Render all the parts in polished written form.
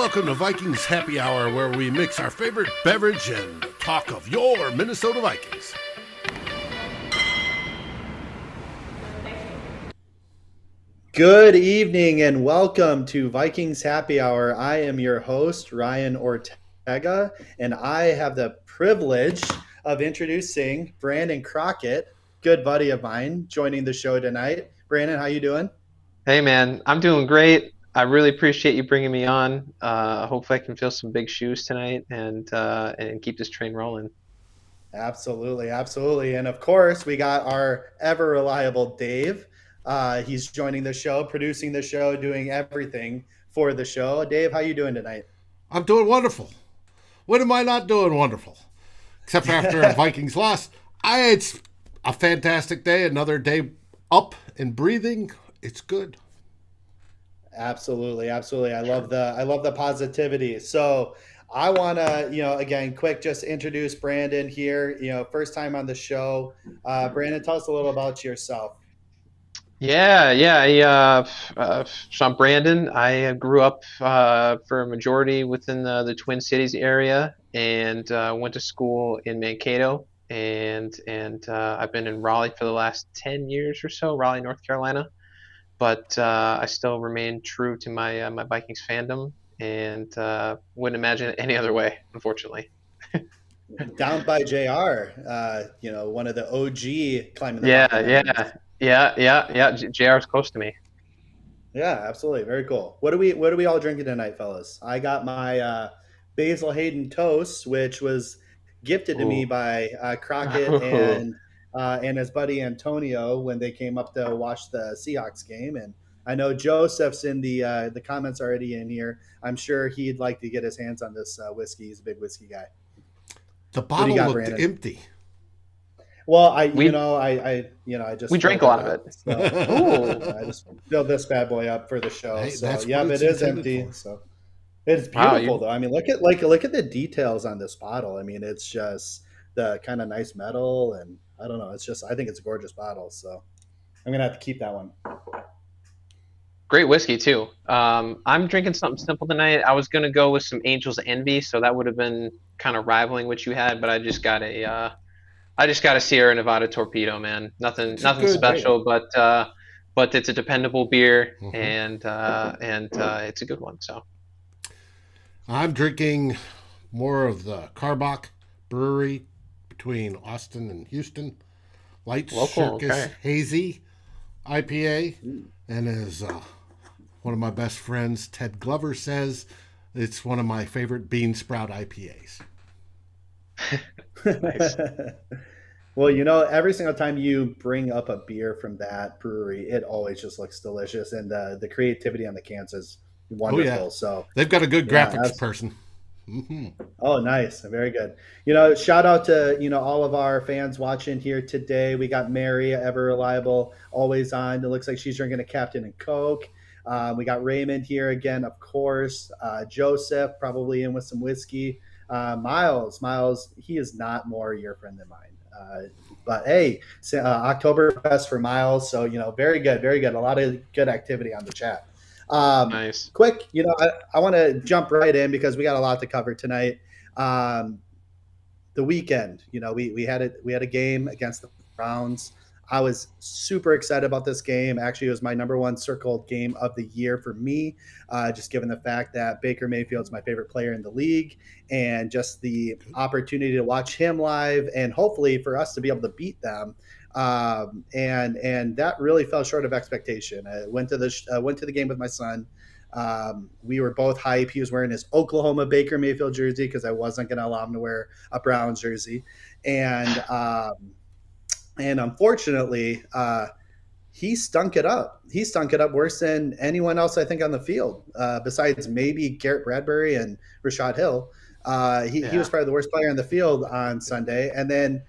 Welcome to Vikings Happy Hour, where we mix our favorite beverage and talk of your Minnesota Vikings. Good evening and welcome to Vikings Happy Hour. I am your host, Ryan Ortega, and I have the privilege of introducing Brandon Crockett, good buddy of mine, joining the show tonight. Brandon, how you doing? Hey man, I'm doing great. I really appreciate you bringing me on. Hopefully I can fill some big shoes tonight and keep this train rolling. Absolutely, absolutely. And of course, we got our ever reliable Dave. He's joining the show, producing the show, doing everything for the show. Dave, how you doing tonight? I'm doing wonderful. When am I not doing wonderful? Except for after a Vikings loss. It's a fantastic day. Another day up and breathing. It's good. Absolutely, absolutely. I love the positivity. So I want to, again, quick, just introduce Brandon here. First time on the show. Brandon, tell us a little about yourself. So I'm Brandon. I grew up for a majority within the Twin Cities area and went to school in Mankato. And I've been in Raleigh for the last 10 years or so, Raleigh, North Carolina. But I still remain true to my Vikings fandom and wouldn't imagine it any other way, unfortunately. Down by JR, one of the OG climbing the Yeah. JR's close to me. Yeah, absolutely. Very cool. What are we all drinking tonight, fellas? I got my Basil Hayden toast, which was gifted to me by Crockett and his buddy Antonio when they came up to watch the Seahawks game. And I know Joseph's in the comments already in here. I'm sure he'd like to get his hands on this whiskey. He's a big whiskey guy. The bottle looked empty. Well, I just we drank a lot of it. So, I just filled this bad boy up for the show. Hey, so yeah, it is empty. For. So it's beautiful though. I mean, look at the details on this bottle. I mean, it's just the kind of nice metal, and I don't know. I think it's a gorgeous bottle. So I'm gonna have to keep that one. Great whiskey too. I'm drinking something simple tonight. I was gonna go with some Angel's Envy, so that would have been kind of rivaling what you had, but I just got a Sierra Nevada Torpedo, man. Nothing special, but it's a dependable beer, and it's a good one. So I'm drinking more of the Carbach Brewery between Austin and Houston. Light Circus Hazy IPA. And as one of my best friends, Ted Glover, says, it's one of my favorite bean sprout IPAs. Nice. Well, every single time you bring up a beer from that brewery, it always just looks delicious. And the creativity on the cans is wonderful. Oh, yeah. So they've got a good graphics person. Mm-hmm. Oh, nice. Very good. Shout out to, all of our fans watching here today. We got Mary, ever reliable, always on. It looks like she's drinking a Captain and Coke. We got Raymond here again, of course. Joseph, probably in with some whiskey. Miles, he is not more your friend than mine. But hey, Oktoberfest for Miles. So, very good, very good. A lot of good activity on the chat. Nice. Quick, I want to jump right in because we got a lot to cover tonight. The weekend, we had a game against the Browns. I was super excited about this game. Actually, it was my number one circled game of the year for me, just given the fact that Baker Mayfield's my favorite player in the league, and just the opportunity to watch him live, and hopefully for us to be able to beat them. And that really fell short of expectation. I went to the game with my son. We were both hype. He was wearing his Oklahoma Baker Mayfield jersey because I wasn't going to allow him to wear a Browns jersey. And unfortunately, he stunk it up. He stunk it up worse than anyone else, I think, on the field, besides maybe Garrett Bradbury and Rashad Hill. He was probably the worst player on the field on Sunday. And then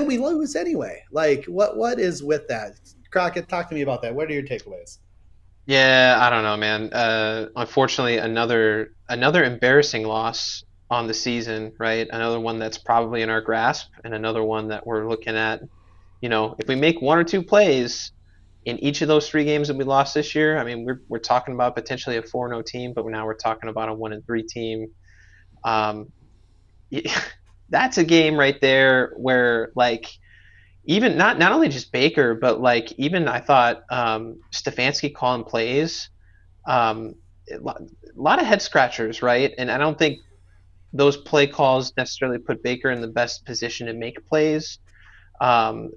we lose anyway. Like, what is with that? Crockett, talk to me about that. What are your takeaways? Yeah, I don't know, man. Unfortunately, another embarrassing loss on the season, right? Another one that's probably in our grasp, and another one that we're looking at. If we make one or two plays, in each of those 3 games that we lost this year. I mean, we're talking about potentially a 4-0 team, but now we're talking about a 1-3 team. Um, that's a game right there where like even not only just Baker, but like even I thought Stefanski calling plays, a lot of head scratchers, right? And I don't think those play calls necessarily put Baker in the best position to make plays. Um,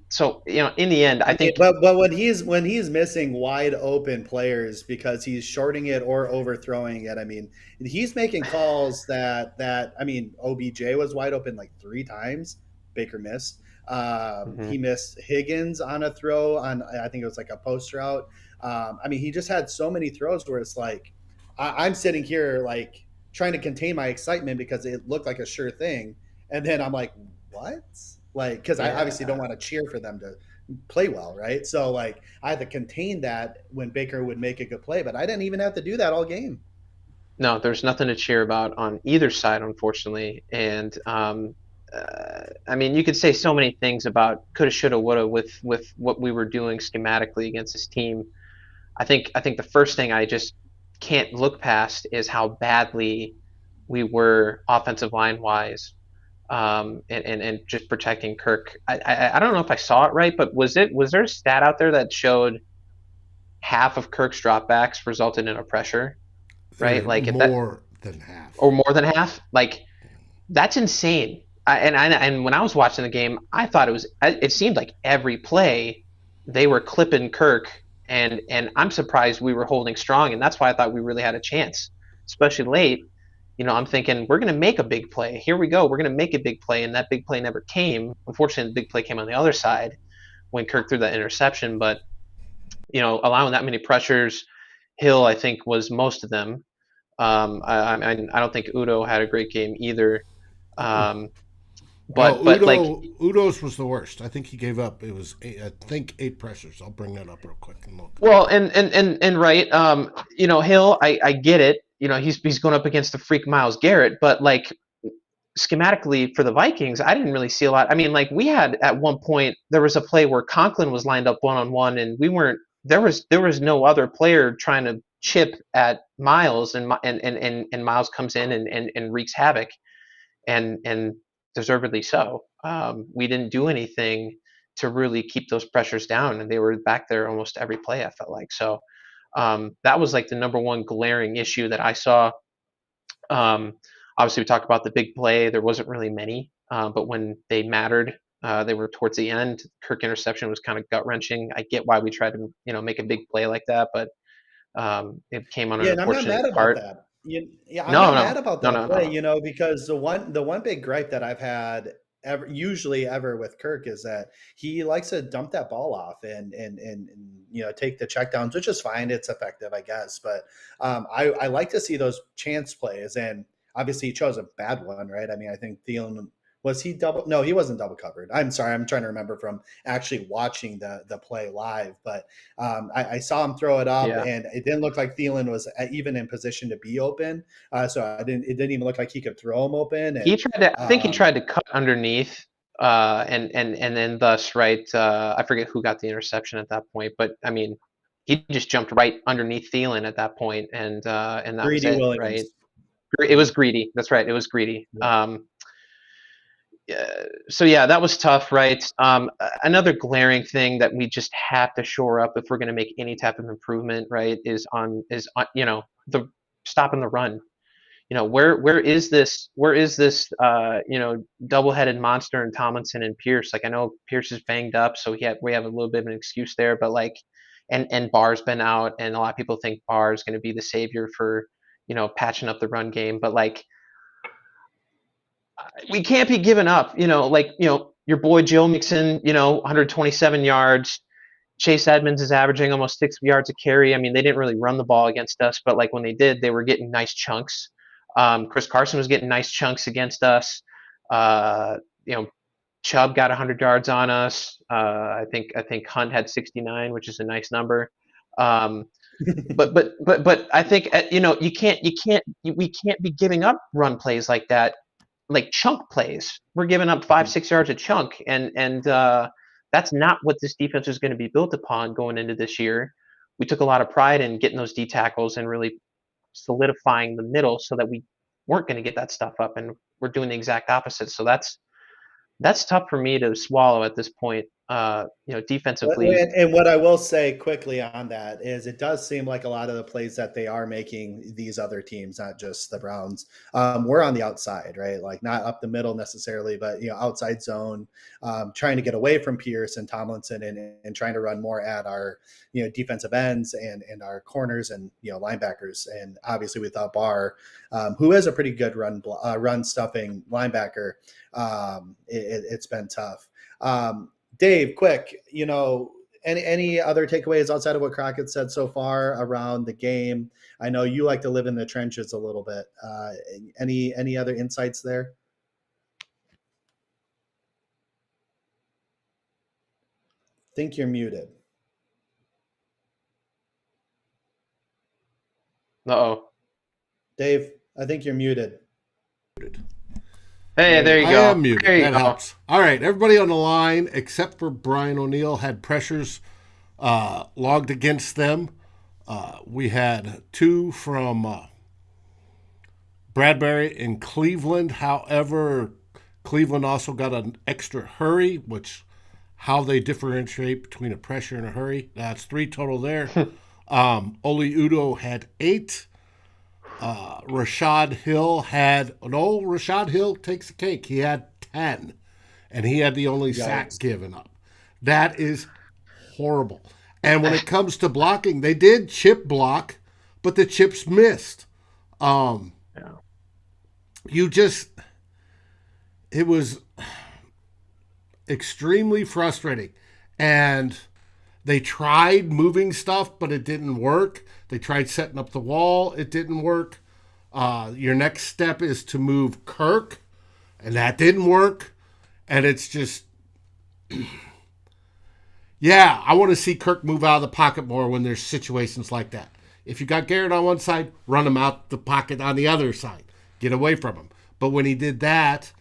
so in the end, I think. But when he's missing wide open players because he's shorting it or overthrowing it, I mean, he's making calls that I mean, OBJ was wide open like 3 times. Baker missed. Mhm. He missed Higgins on a throw on, I think it was like a post route. I mean, he just had so many throws where it's like I'm sitting here like trying to contain my excitement because it looked like a sure thing, and then I'm like, what? Like, because I obviously don't Yeah. want to cheer for them to play well, right? So like I had to contain that when Baker would make a good play, but I didn't even have to do that all game. No, there's nothing to cheer about on either side, unfortunately. And I mean, you could say so many things about coulda, shoulda, woulda with what we were doing schematically against this team. I think the first thing I just can't look past is how badly we were offensive line wise, and just protecting Kirk. I don't know if I saw it right, but was there a stat out there that showed half of Kirk's dropbacks resulted in a pressure, right? They're Like if that more than half. or more than half, like that's insane. And when I was watching the game, I thought it seemed like every play they were clipping Kirk, and I'm surprised we were holding strong, and that's why I thought we really had a chance, especially late. I'm thinking we're going to make a big play. Here we go. We're going to make a big play, and that big play never came. Unfortunately, the big play came on the other side when Kirk threw that interception. But allowing that many pressures, Hill I think was most of them. I don't think Udo had a great game either. Um, Oh, but like Udo's was the worst. I think he gave up. It was I think 8 pressures. I'll bring that up real quick and look. well and right, Hill, I get it. He's going up against the freak Miles Garrett, but like schematically for the Vikings, I didn't really see a lot. I mean, like we had at one point there was a play where Conklin was lined up 1-on-1, and we weren't. There was no other player trying to chip at Miles, and Miles comes in and wreaks havoc, and deservedly so. We didn't do anything to really keep those pressures down, and they were back there almost every play. I felt like so. That was like the number one glaring issue that I saw. Um, Obviously, we talked about the big play. There wasn't really many, but when they mattered, they were towards the end. Kirk interception was kind of gut wrenching. I get why we tried to make a big play like that, but it came on an Yeah, and I'm not unfortunate mad about part. that. Yeah, I'm No, not mad no, about no, that no, no, play, no. because the one big gripe that I've had usually ever with Kirk is that he likes to dump that ball off and take the checkdowns, which is fine. It's effective, I guess. But I like to see those chance plays, and obviously he chose a bad one, right? I mean, I think Thielen was he double? No, he wasn't double covered. I'm sorry, I'm trying to remember from actually watching the play live, but I saw him throw it up, Yeah, and it didn't look like Thielen was even in position to be open. So it didn't even look like he could throw him open. he And tried to. I think he tried to cut underneath, and then thus right. I forget who got the interception at that point, but I mean, he just jumped right underneath Thielen at that point, and that was Greedy it, right? Williams. It was greedy. That's right. It was greedy. Yeah. So yeah, that was tough, right? Another glaring thing that we just have to shore up if we're going to make any type of improvement, right, is on the stopping the run. Where is this double-headed monster in Tomlinson and Pierce? Like I know Pierce is banged up, so we have a little bit of an excuse there, but like and Barr's been out, and a lot of people think Barr is going to be the savior for patching up the run game, but like we can't be giving up. Your boy Joe Mixon, 127 yards. Chase Edmonds is averaging almost 60 yards a carry. I mean, they didn't really run the ball against us, but like when they did, they were getting nice chunks. Chris Carson was getting nice chunks against us. Uh, you know, Chubb got 100 yards on us. I think Hunt had 69, which is a nice number. Um, but I think we can't be giving up run plays like that, like chunk plays. We're giving up 5-6 yards a chunk, and that's not what this defense is going to be built upon going into this year. We took a lot of pride in getting those D tackles and really solidifying the middle so that we weren't going to get that stuff up, and we're doing the exact opposite. So that's tough for me to swallow at this point. Defensively. And what I will say quickly on that is it does seem like a lot of the plays that they are making, these other teams, not just the Browns, we're on the outside, right? Like not up the middle necessarily, but outside zone, trying to get away from Pierce and Tomlinson and trying to run more at our defensive ends and our corners and linebackers. And obviously without Barr, who is a pretty good run stuffing linebacker, it's been tough. Dave, quick, any other takeaways outside of what Crockett said so far around the game? I know you like to live in the trenches a little bit. Any other insights there? I think you're muted. Uh-oh. Dave, I think you're muted. Hey, there you go. I am muted. That helps. All right, everybody on the line, except for Brian O'Neill, had pressures logged against them. We had 2 from Bradbury in Cleveland. However, Cleveland also got an extra hurry, which how they differentiate between a pressure and a hurry. That's 3 total there. Oli Udo had 8. Rashad Hill takes the cake. He had 10, and he had the only sack given up. That is horrible. And when it comes to blocking, they did chip block, but the chips missed. It was extremely frustrating. And they tried moving stuff, but it didn't work. They tried setting up the wall. It didn't work. Your next step is to move Kirk, and that didn't work. And it's just, I want to see Kirk move out of the pocket more when there's situations like that. If you got Garrett on one side, run him out the pocket on the other side. Get away from him. But when he did that,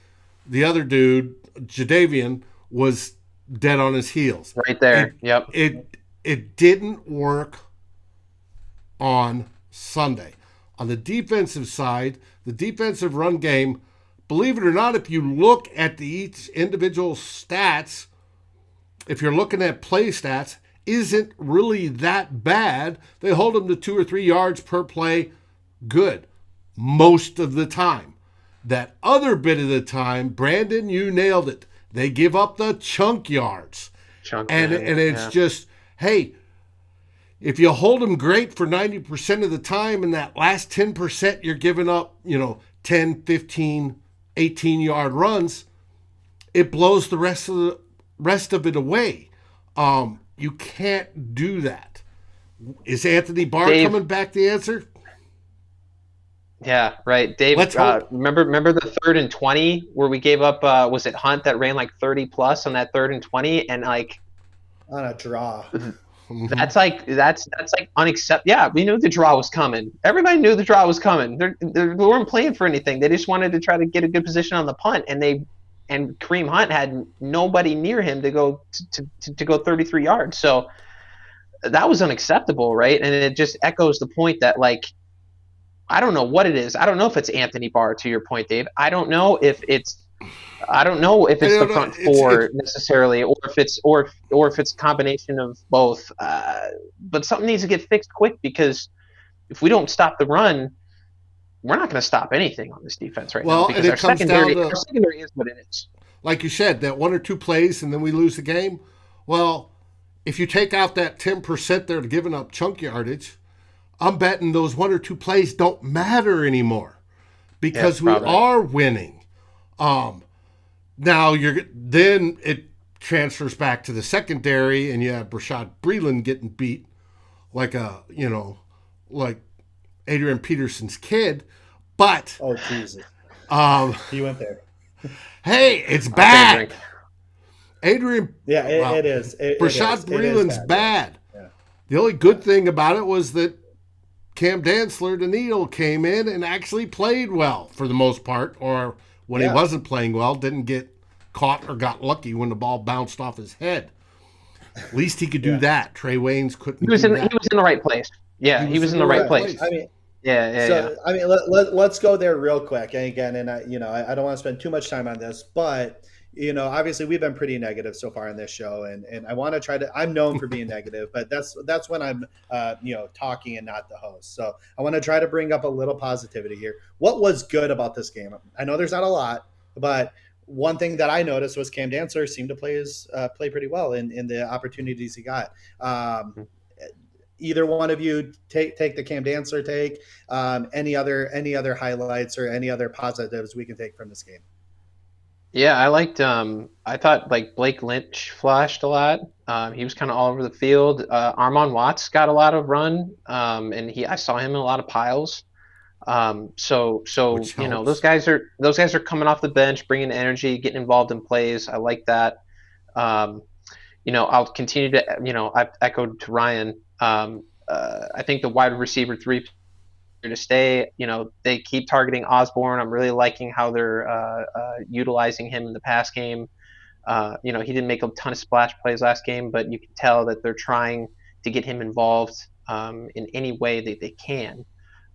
the other dude, Jadeveon, was dead on his heels. Right there. Yep. It didn't work on Sunday. On the defensive side, the defensive run game, believe it or not, if you look at each individual stats, if you're looking at play stats, isn't really that bad. They hold them to 2 or 3 yards per play. Good. Most of the time. That other bit of the time, Brandon, you nailed it. They give up the chunk yards. And it's just, hey, if you hold them great for 90% of the time, and that last 10% you're giving up, 10, 15, 18-yard runs, it blows the rest of it away. You can't do that. Is Anthony Barr coming back the answer? Yeah, right. Dave, remember the 3rd and 20 where we gave up, was it Hunt that ran like 30 plus on that 3rd and 20 and like on a draw. That's unacceptable. Yeah, we knew the draw was coming. Everybody knew the draw was coming. They weren't playing for anything. They just wanted to try to get a good position on the punt, and Kareem Hunt had nobody near him to go to go 33 yards. So that was unacceptable, right? And it just echoes the point that, like, I don't know what it is. I don't know if it's Anthony Barr, to your point, Dave. I don't know if it's the front four necessarily, or if it's a combination of both. But something needs to get fixed quick, because if we don't stop the run, we're not going to stop anything on this defense right now. Because our secondary is what it is. Like you said, that 1 or 2 plays and then we lose the game. Well, if you take out that 10% they're giving up chunk yardage, I'm betting those 1 or 2 plays don't matter anymore, because we are winning. Now then it transfers back to the secondary, and you have Rashad Breeland getting beat like like Adrian Peterson's kid. But oh Jesus, he went there. Hey, it's bad. Adrian, it is. Rashad Breeland's bad. Yeah. The only good thing about it was that Cam Dantzler, the needle, came in and actually played well for the most part, or when he wasn't playing well, didn't get caught or got lucky when the ball bounced off his head. At least he could do that. Trey Waynes couldn't He was do in that. He was in the right place. Yeah, he was in the right place. I mean, yeah. I mean, let's go there real quick. And again, and I don't want to spend too much time on this, but obviously we've been pretty negative so far on this show, and I want to try to. I'm known for being negative, but that's when I'm talking and not the host. So I want to try to bring up a little positivity here. What was good about this game? I know there's not a lot, but one thing that I noticed was Cam Dancer seemed to play pretty well in the opportunities he got. Either one of you take the Cam Dancer take. Any other highlights or any other positives we can take from this game? Yeah, I liked. I thought like Blake Lynch flashed a lot. He was kind of all over the field. Armon Watts got a lot of run, and I saw him in a lot of piles. So those guys are coming off the bench, bringing energy, getting involved in plays. I like that. I'll continue to. I've echoed to Ryan. I think the wide receiver 3 to stay. They keep targeting Osborne. I'm really liking how they're utilizing him in the pass game. He didn't make a ton of splash plays last game, but you can tell that they're trying to get him involved in any way that they can.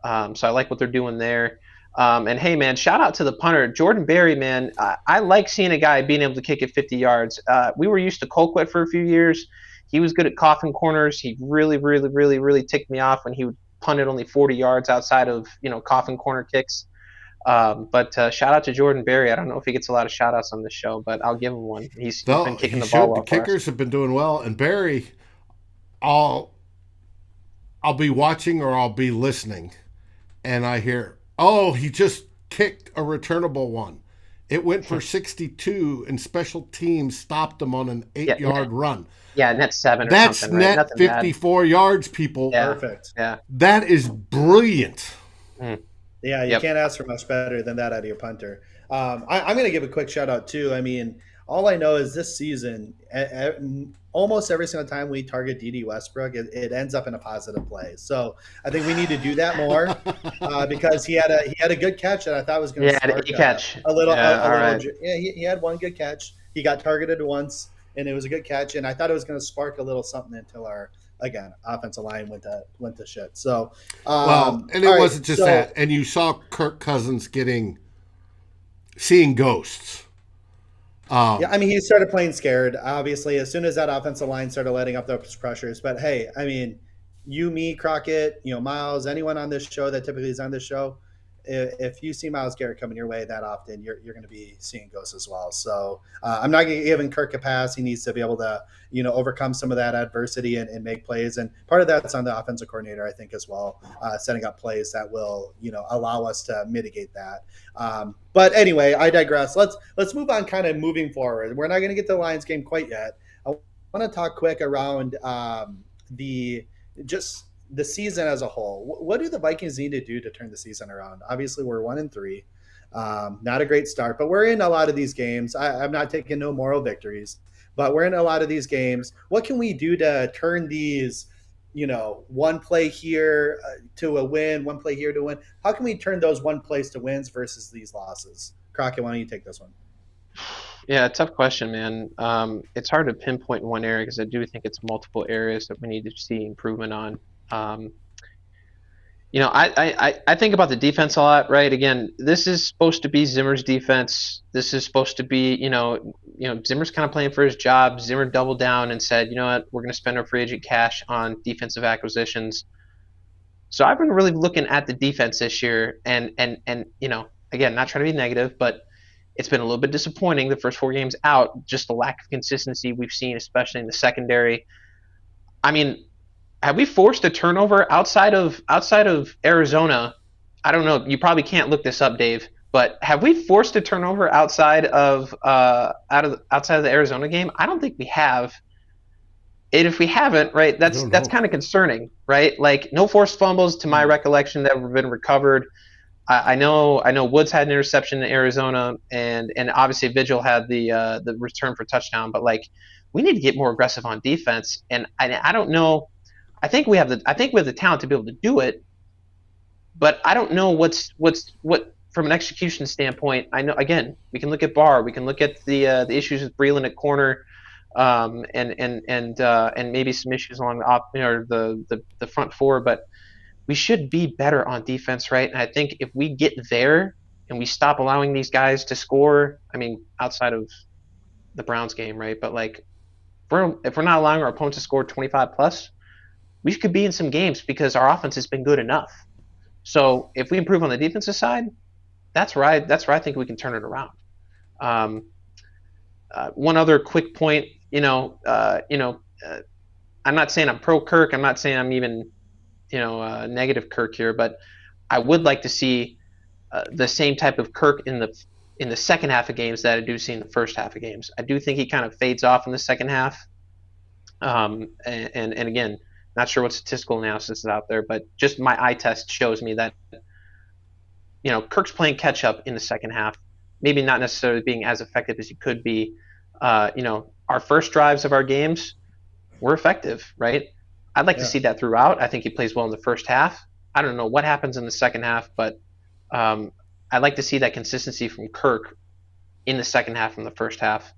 So I like what they're doing there. And hey, man, shout out to the punter, Jordan Berry, man. I like seeing a guy being able to kick it 50 yards. We were used to Colquitt for a few years. He was good at coffin corners. He really, really, really, really ticked me off when he would punt it only 40 yards outside of coffin corner kicks. But shout out to Jordan Berry. I don't know if he gets a lot of shout outs on this show, but I'll give him one. He's been kicking the ball well. The kickers have been doing well, and Berry, I'll be watching or I'll be listening, and I hear, he just kicked a returnable one. It went for 62, and special teams stopped him on an 8-yard run. Yeah, net 7 or That's something. That's net 54 yards, people. Yeah. Perfect. Yeah. That is brilliant. Yeah, you can't ask for much better than that out of your punter. I'm going to give a quick shout out too. I mean, all I know is this season, almost every single time we target D.D. Westbrook, it ends up in a positive play. So I think we need to do that more because he had a good catch that I thought was going to spark a little. He had one good catch. He got targeted once, and it was a good catch. And I thought it was going to spark a little something until our offensive line went to shit. So and it wasn't just that. And you saw Kirk Cousins seeing ghosts. I mean, he started playing scared, obviously, as soon as that offensive line started letting up those pressures. But, hey, I mean, you, me, Crockett, Miles, anyone on this show that typically is on this show, if you see Myles Garrett coming your way that often, you're going to be seeing ghosts as well. So I'm not going to give Kirk a pass. He needs to be able to, overcome some of that adversity and make plays. And part of that's on the offensive coordinator, I think, as well, setting up plays that will, allow us to mitigate that. But anyway, I digress. Let's move on kind of moving forward. We're not going to get to the Lions game quite yet. I want to talk quick around the season as a whole. What do the Vikings need to do to turn the season around? Obviously, we're 1-3. Not a great start, but we're in a lot of these games. I'm not taking no moral victories, but we're in a lot of these games. What can we do to turn these, one play here to a win, one play here to win? How can we turn those one plays to wins versus these losses? Crockett, why don't you take this one? Yeah, tough question, man. It's hard to pinpoint one area because I do think it's multiple areas that we need to see improvement on. I think about the defense a lot, right? Again, this is supposed to be Zimmer's defense. This is supposed to be, Zimmer's kind of playing for his job. Zimmer doubled down and said, you know what, we're going to spend our free agent cash on defensive acquisitions. So I've been really looking at the defense this year and again, not trying to be negative, but it's been a little bit disappointing the first 4 games out, just the lack of consistency we've seen, especially in the secondary. I mean, have we forced a turnover outside of Arizona? I don't know. You probably can't look this up, Dave. But have we forced a turnover outside of the Arizona game? I don't think we have. And if we haven't, right, that's kind of concerning, right? Like no forced fumbles to my recollection that have been recovered. I know Woods had an interception in Arizona, and obviously Vigil had the return for touchdown. But like we need to get more aggressive on defense, and I don't know. I think we have the talent to be able to do it, but I don't know what from an execution standpoint. I know again we can look at Barr, we can look at the issues with Breland at corner. and maybe some issues along the front four, but we should be better on defense, right? And I think if we get there and we stop allowing these guys to score, I mean, outside of the Browns game, right? But like, if we're not allowing our opponents to score 25 plus, we could be in some games because our offense has been good enough. So if we improve on the defensive side, that's where I think we can turn it around. One other quick point, I'm not saying I'm pro Kirk. I'm not saying I'm even, negative Kirk here, but I would like to see the same type of Kirk in the second half of games that I do see in the first half of games. I do think he kind of fades off in the second half. And again, not sure what statistical analysis is out there, but just my eye test shows me that, Kirk's playing catch up in the second half, maybe not necessarily being as effective as he could be. Our first drives of our games were effective, right? I'd like to see that throughout. I think he plays well in the first half. I don't know what happens in the second half, but I'd like to see that consistency from Kirk in the second half from the first half.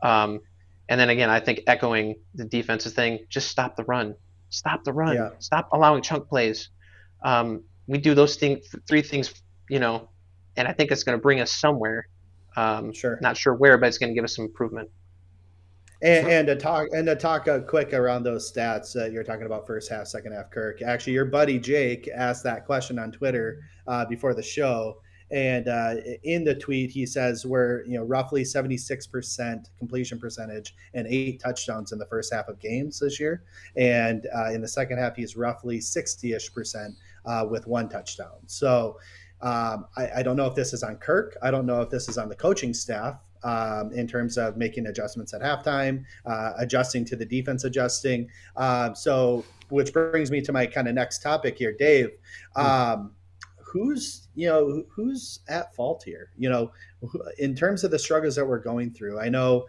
And then again, I think echoing the defensive thing, just stop the run. Stop the run. Yeah. Stop allowing chunk plays. We do those three things, and I think it's going to bring us somewhere. Sure. Not sure where, but it's going to give us some improvement. And to talk quick around those stats that you're talking about, first half, second half, Kirk. Actually, your buddy Jake asked that question on Twitter before the show, and in the tweet he says we're roughly 76% completion percentage and 8 touchdowns in the first half of games this year, and in the second half he's roughly 60-ish% with 1 touchdown. So I don't know if this is on Kirk. I don't know if this is on the coaching staff. In terms of making adjustments at halftime, adjusting to the defense, adjusting. So, which brings me to my kind of next topic here, Dave. Who's at fault here? In terms of the struggles that we're going through. I know,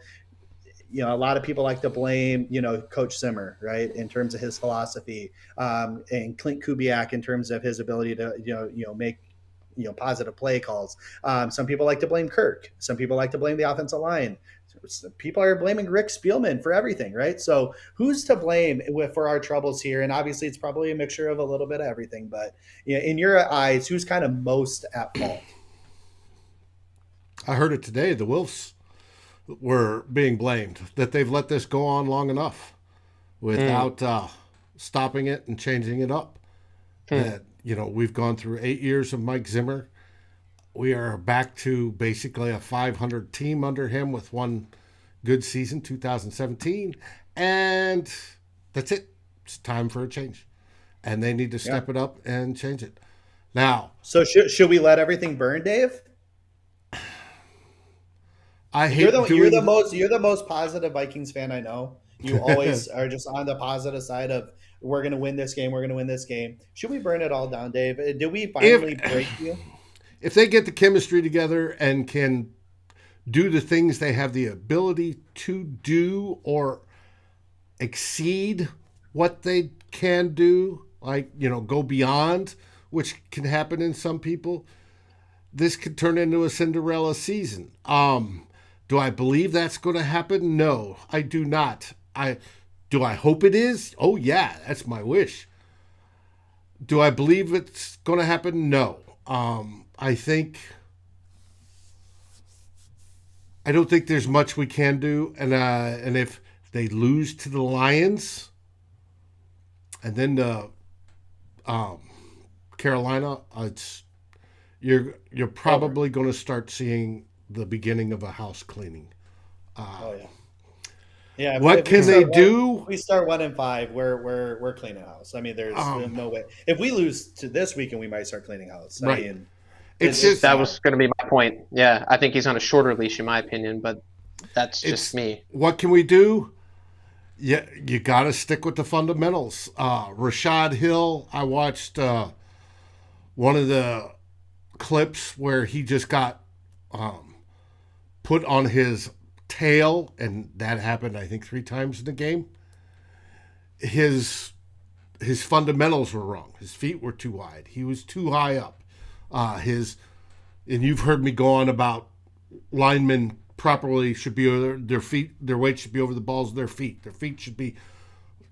a lot of people like to blame, Coach Zimmer, right, in terms of his philosophy, and Clint Kubiak in terms of his ability to, make positive play calls. Some people like to blame Kirk. Some people like to blame the offensive line. Some people are blaming Rick Spielman for everything, right? So who's to blame for our troubles here? And obviously it's probably a mixture of a little bit of everything, but in your eyes, who's kind of most at fault? I heard it today. The Wolves were being blamed that they've let this go on long enough without stopping it and changing it up. That we've gone through 8 years of Mike Zimmer. We are back to basically a 500 team under him with one good season, 2017. And that's it. It's time for a change. And they need to step it up and change it. Now. So should we let everything burn, Dave? You're the most positive Vikings fan I know. You always are just on the positive side of, we're going to win this game. We're going to win this game. Should we burn it all down, Dave? Did we finally break you? If they get the chemistry together and can do the things they have the ability to do or exceed what they can do, like, go beyond, which can happen in some people, this could turn into a Cinderella season. Do I believe that's going to happen? No, I do not. Do I hope it is? Oh, yeah, that's my wish. Do I believe it's going to happen? No. I don't think there's much we can do. And if they lose to the Lions and then to Carolina, you're probably going to start seeing the beginning of a house cleaning. Yeah. What can they do? We start 1-5. We're cleaning house. I mean, there's no way. If we lose to this weekend, we might start cleaning house. Right. I mean, that was going to be my point. Yeah, I think he's on a shorter leash, in my opinion, but that's just me. What can we do? Yeah, you got to stick with the fundamentals. Rashad Hill, I watched one of the clips where he just got put on his tail, and that happened, I think, 3 times in the game. His fundamentals were wrong. His feet were too wide. He was too high up. And you've heard me go on about linemen properly should be over their feet. Their weight should be over the balls of their feet. Their feet should be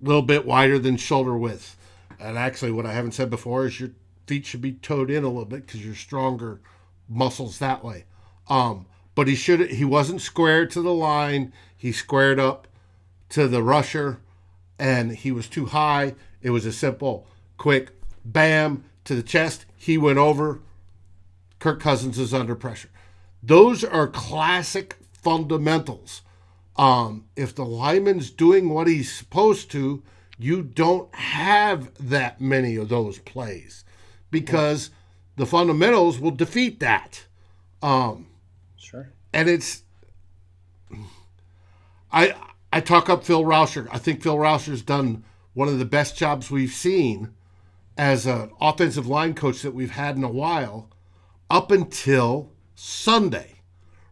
a little bit wider than shoulder width. And actually, what I haven't said before is your feet should be toed in a little bit because you're stronger muscles that way. But he wasn't squared to the line. He squared up to the rusher, and he was too high. It was a simple, quick, bam to the chest. He went over. Kirk Cousins is under pressure. Those are classic fundamentals. If the lineman's doing what he's supposed to, you don't have that many of those plays because the fundamentals will defeat that. Sure. And I talk up Phil Rauscher. I think Phil Rauscher's done one of the best jobs we've seen as an offensive line coach that we've had in a while up until Sunday,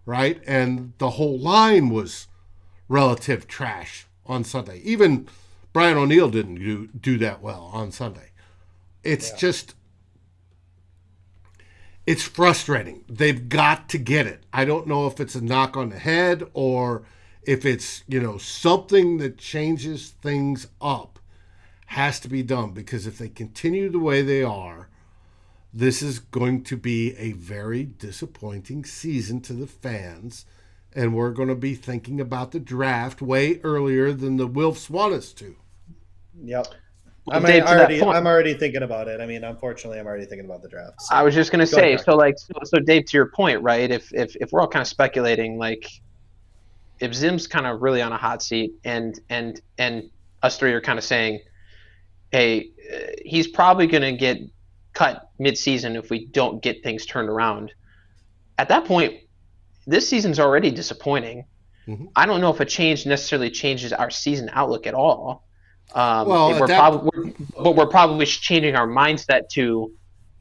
right? And the whole line was relative trash on Sunday. Even Brian O'Neill didn't do that well on Sunday. It's just, it's frustrating. They've got to get it. I don't know if it's a knock on the head or if it's, something that changes things up has to be done, because if they continue the way they are, this is going to be a very disappointing season to the fans, and we're going to be thinking about the draft way earlier than the Wilfs want us to. Yep. Well, Dave, I'm already thinking about it. I mean, unfortunately, I'm already thinking about the draft. So. I was just going to say, so Dave, to your point, right? If we're all kind of speculating, like, if Zim's kind of really on a hot seat, and us three are kind of saying, hey, he's probably going to get cut mid-season if we don't get things turned around. At that point, this season's already disappointing. Mm-hmm. I don't know if a change necessarily changes our season outlook at all. We're probably changing our mindset to,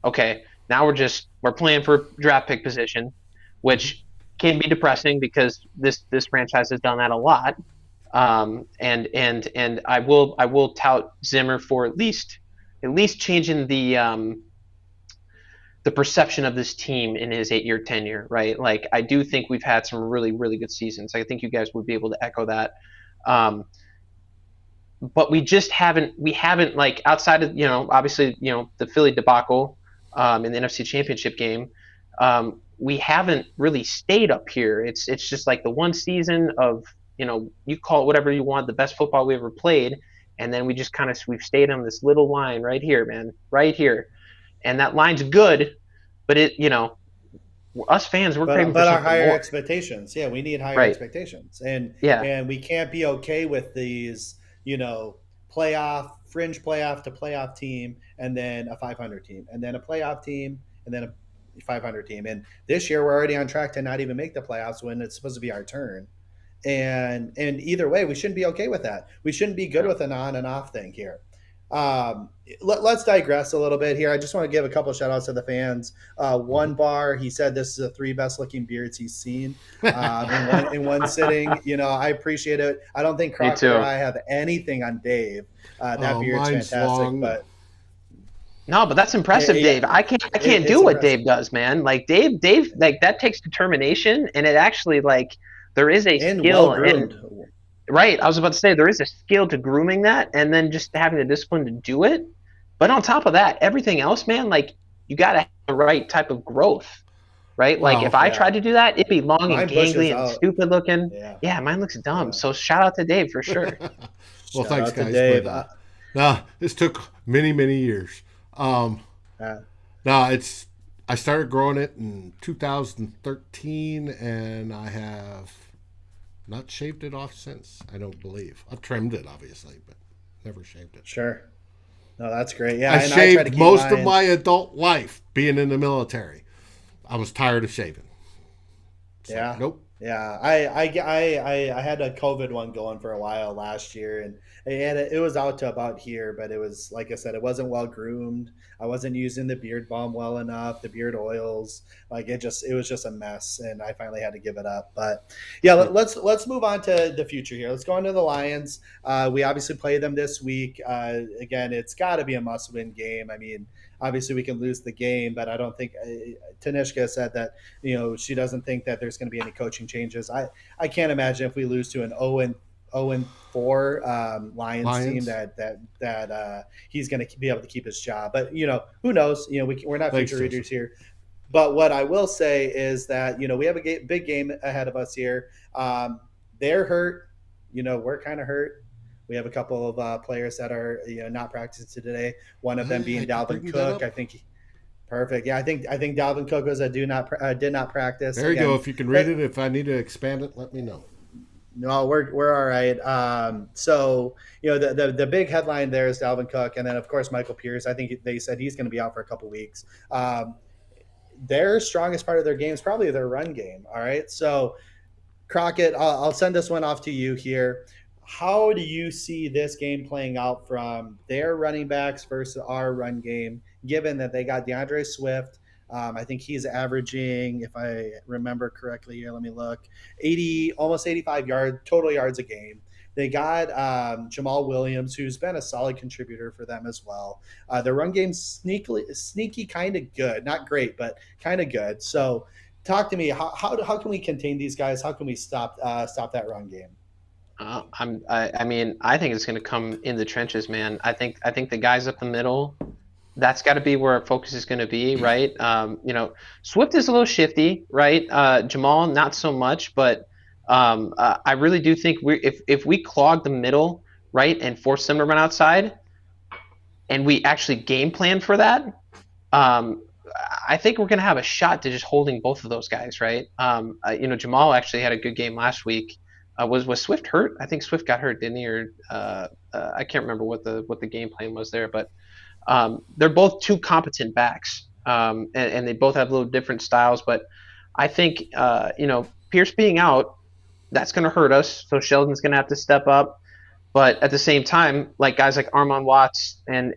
okay, now we're playing for draft pick position, which can be depressing because this franchise has done that a lot. And I will tout Zimmer for at least changing the perception of this team in his 8-year tenure, right? Like, I do think we've had some really, really good seasons. I think you guys would be able to echo that. But we haven't like, outside of, obviously, the Philly debacle in the NFC Championship game, we haven't really stayed up here. It's just like the one season of, you call it whatever you want, the best football we ever played, and then we've stayed on this little line right here, man, right here. And that line's good, but us fans, we're craving for something more. But our higher expectations. Yeah, we need higher expectations. And we can't be okay with these, fringe playoff to playoff team, and then a 500 team, and then a playoff team, and then a 500 team. And this year we're already on track to not even make the playoffs when it's supposed to be our turn. And either way, we shouldn't be okay with that. We shouldn't be good with an on and off thing here. Let's digress a little bit here. I just want to give a couple of shout outs to the fans. One bar, he said this is the 3 best looking beards he's seen in one sitting. I appreciate it. I don't think Crockett or I have anything on Dave. That beard's fantastic, long. But no, but that's impressive, Dave. I can't do what Dave does, man. Like Dave, like, that takes determination, and it actually, like, there is a skill in. Right, I was about to say there is a skill to grooming that, and then just having the discipline to do it. But on top of that, everything else, man, like, you got to have the right type of growth, right? Like, if I tried to do that, it'd be long and gangly and stupid looking. Yeah, mine looks dumb. So shout out to Dave for sure. Well, thanks, guys. Dave. This took many, many years. I started growing it in 2013, and I have not shaved it off since, I don't believe. I've trimmed it, obviously, but never shaved it. Sure. No, that's great. Yeah, I shaved most of my adult life being in the military. I was tired of shaving. So, nope. Yeah, I had a COVID one going for a while last year, and it was out to about here, but it was, like I said, it wasn't well groomed. I wasn't using the beard balm well enough, the beard oils. Like it was just a mess, and I finally had to give it up. But yeah, let's move on to the future here. Let's go into the Lions. We obviously play them this week. Again, it's got to be a must-win game. I mean, obviously we can lose the game, but I don't think Tanishka said that she doesn't think that there's going to be any coaching changes. I can't imagine if we lose to an 0-4 Lions team that he's going to be able to keep his job. But who knows? We're not future readers here. But what I will say is that we have a big game ahead of us here. They're hurt. We're kind of hurt. We have a couple of players that are not practicing today. One of them being Dalvin Cook. I think. Perfect. Yeah, I think Dalvin Cook was a did not practice. There you go. If you can read it, if I need to expand it, let me know. No, we're all right. So the big headline there is Dalvin Cook, and then of course Michael Pierce. I think they said he's going to be out for a couple weeks. Their strongest part of their game is probably their run game. All right. So Crockett, I'll send this one off to you here. How do you see this game playing out from their running backs versus our run game, given that they got DeAndre Swift? I think he's averaging, if I remember correctly here, let me look, almost 85 total yards a game. They got Jamal Williams, who's been a solid contributor for them as well. Their run game's sneaky, kind of good. Not great, but kind of good. So talk to me. How can we contain these guys? How can we stop that run game? I mean, I think it's going to come in the trenches, man. I think the guys up the middle, that's got to be where our focus is going to be, right? Swift is a little shifty, right? Jamal, not so much, but I really do think if we clog the middle, right, and force them to run outside, and we actually game plan for that, I think we're going to have a shot to just holding both of those guys, right? Jamal actually had a good game last week. Was Swift hurt? I think Swift got hurt, didn't he? Or I can't remember what the game plan was there, but they're both two competent backs, and they both have a little different styles. But I think Pierce being out, that's going to hurt us. So Sheldon's going to have to step up. But at the same time, like guys like Armon Watts and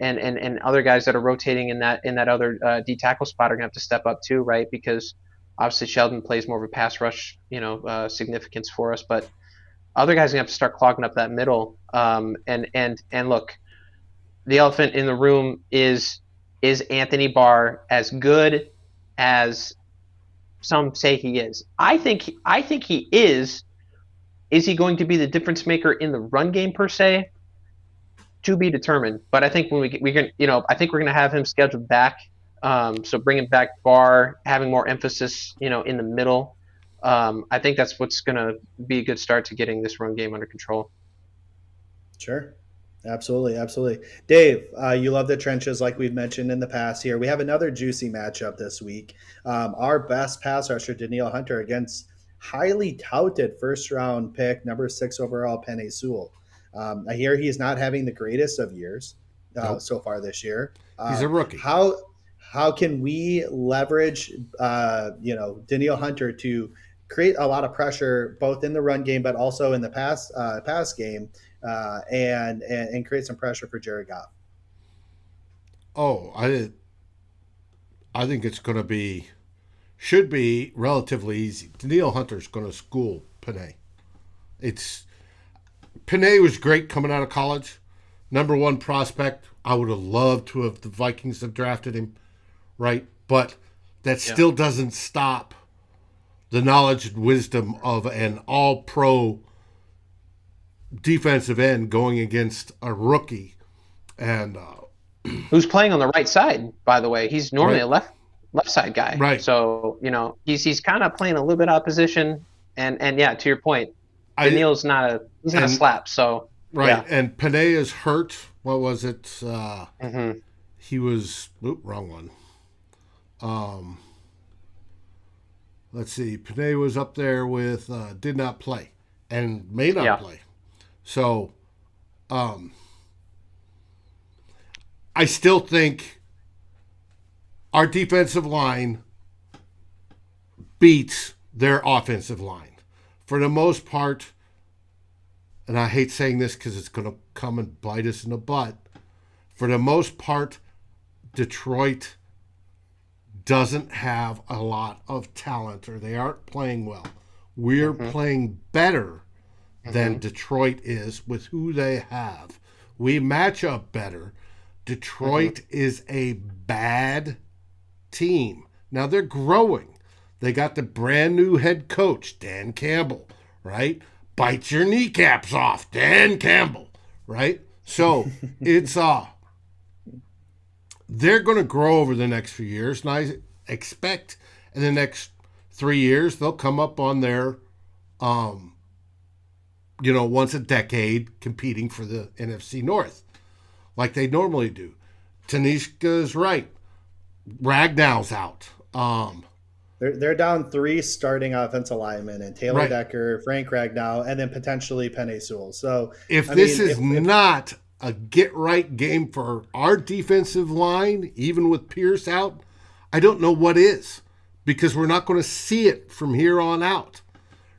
other guys that are rotating in that other D tackle spot are going to have to step up too, right? Because obviously Sheldon plays more of a pass rush, significance for us, but other guys are going to have to start clogging up that middle. And look, the elephant in the room is Anthony Barr as good as some say he is? I think he is. Is he going to be the difference maker in the run game per se? To be determined. But I think when we can, I think we're going to have him scheduled back. So bringing back Barr, having more emphasis, in the middle. I think that's what's going to be a good start to getting this run game under control. Sure. Absolutely. Dave, you love the trenches like we've mentioned in the past here. We have another juicy matchup this week. Our best pass rusher, Danielle Hunter, against highly touted first-round pick, number 6 overall, Penei Sewell. I hear he's not having the greatest of years so far this year. He's a rookie. How can we leverage, Danielle Hunter to create a lot of pressure both in the run game but also in the pass game and create some pressure for Jared Goff? Oh, I think it's going to should be relatively easy. Danielle Hunter's going to school Penei. Penei was great coming out of college. Number 1 prospect. I would have loved to have the Vikings have drafted him, right? But that still doesn't stop the knowledge and wisdom of an all-pro defensive end going against a rookie. And who's playing on the right side, by the way. He's normally a left side guy. Right. So, he's kind of playing a little bit out of position. And yeah, to your point, Danielle's not a slap. So right. Yeah. And Penei is hurt. What was it? He was wrong one. Let's see. Penei was up there with did not play and may not play. So I still think our defensive line beats their offensive line. For the most part, and I hate saying this because it's going to come and bite us in the butt, for the most part, Detroit doesn't have a lot of talent, or they aren't playing well. We're playing better than Detroit is with who they have. We match up better. Detroit is a bad team. Now they're growing. They got the brand new head coach, Dan Campbell, right? Bite your kneecaps off, Dan Campbell, right? So it's they're going to grow over the next few years, and I expect in the next 3 years they'll come up on their once a decade competing for the NFC North like they normally do. Tanishka's right. Ragnow's out. They're down 3 starting offensive linemen, and Taylor Decker, Frank Ragnow, and then potentially Penei Sewell. So if this is not a get-right game for our defensive line, even with Pierce out, I don't know what is, because we're not going to see it from here on out,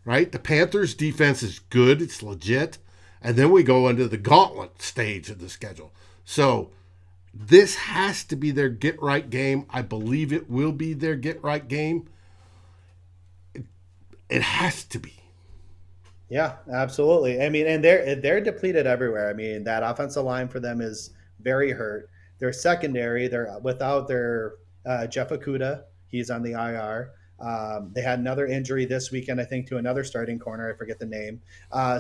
right? The Panthers' defense is good. It's legit. And then we go into the gauntlet stage of the schedule. So this has to be their get-right game. I believe it will be their get-right game. It has to be. Yeah, absolutely. I mean, and they're depleted everywhere. I mean, that offensive line for them is very hurt. Their secondary, they're without their Jeff Okudah. He's on the IR. They had another injury this weekend, I think, to another starting corner. I forget the name.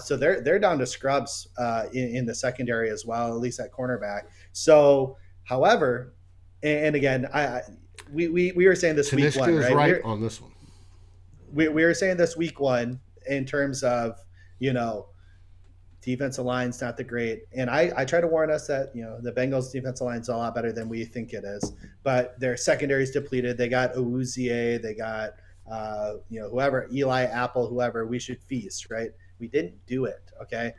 So they're down to scrubs in the secondary as well, at least at cornerback. So, however, and again, we were saying this week one, right? Right on this one. We were saying this week one in terms of, defensive line's not the great. And I try to warn us that, the Bengals defensive line's a lot better than we think it is. But their secondary's depleted. They got Awuzie. They got, whoever, Eli Apple, whoever. We should feast, right? We didn't do it, okay?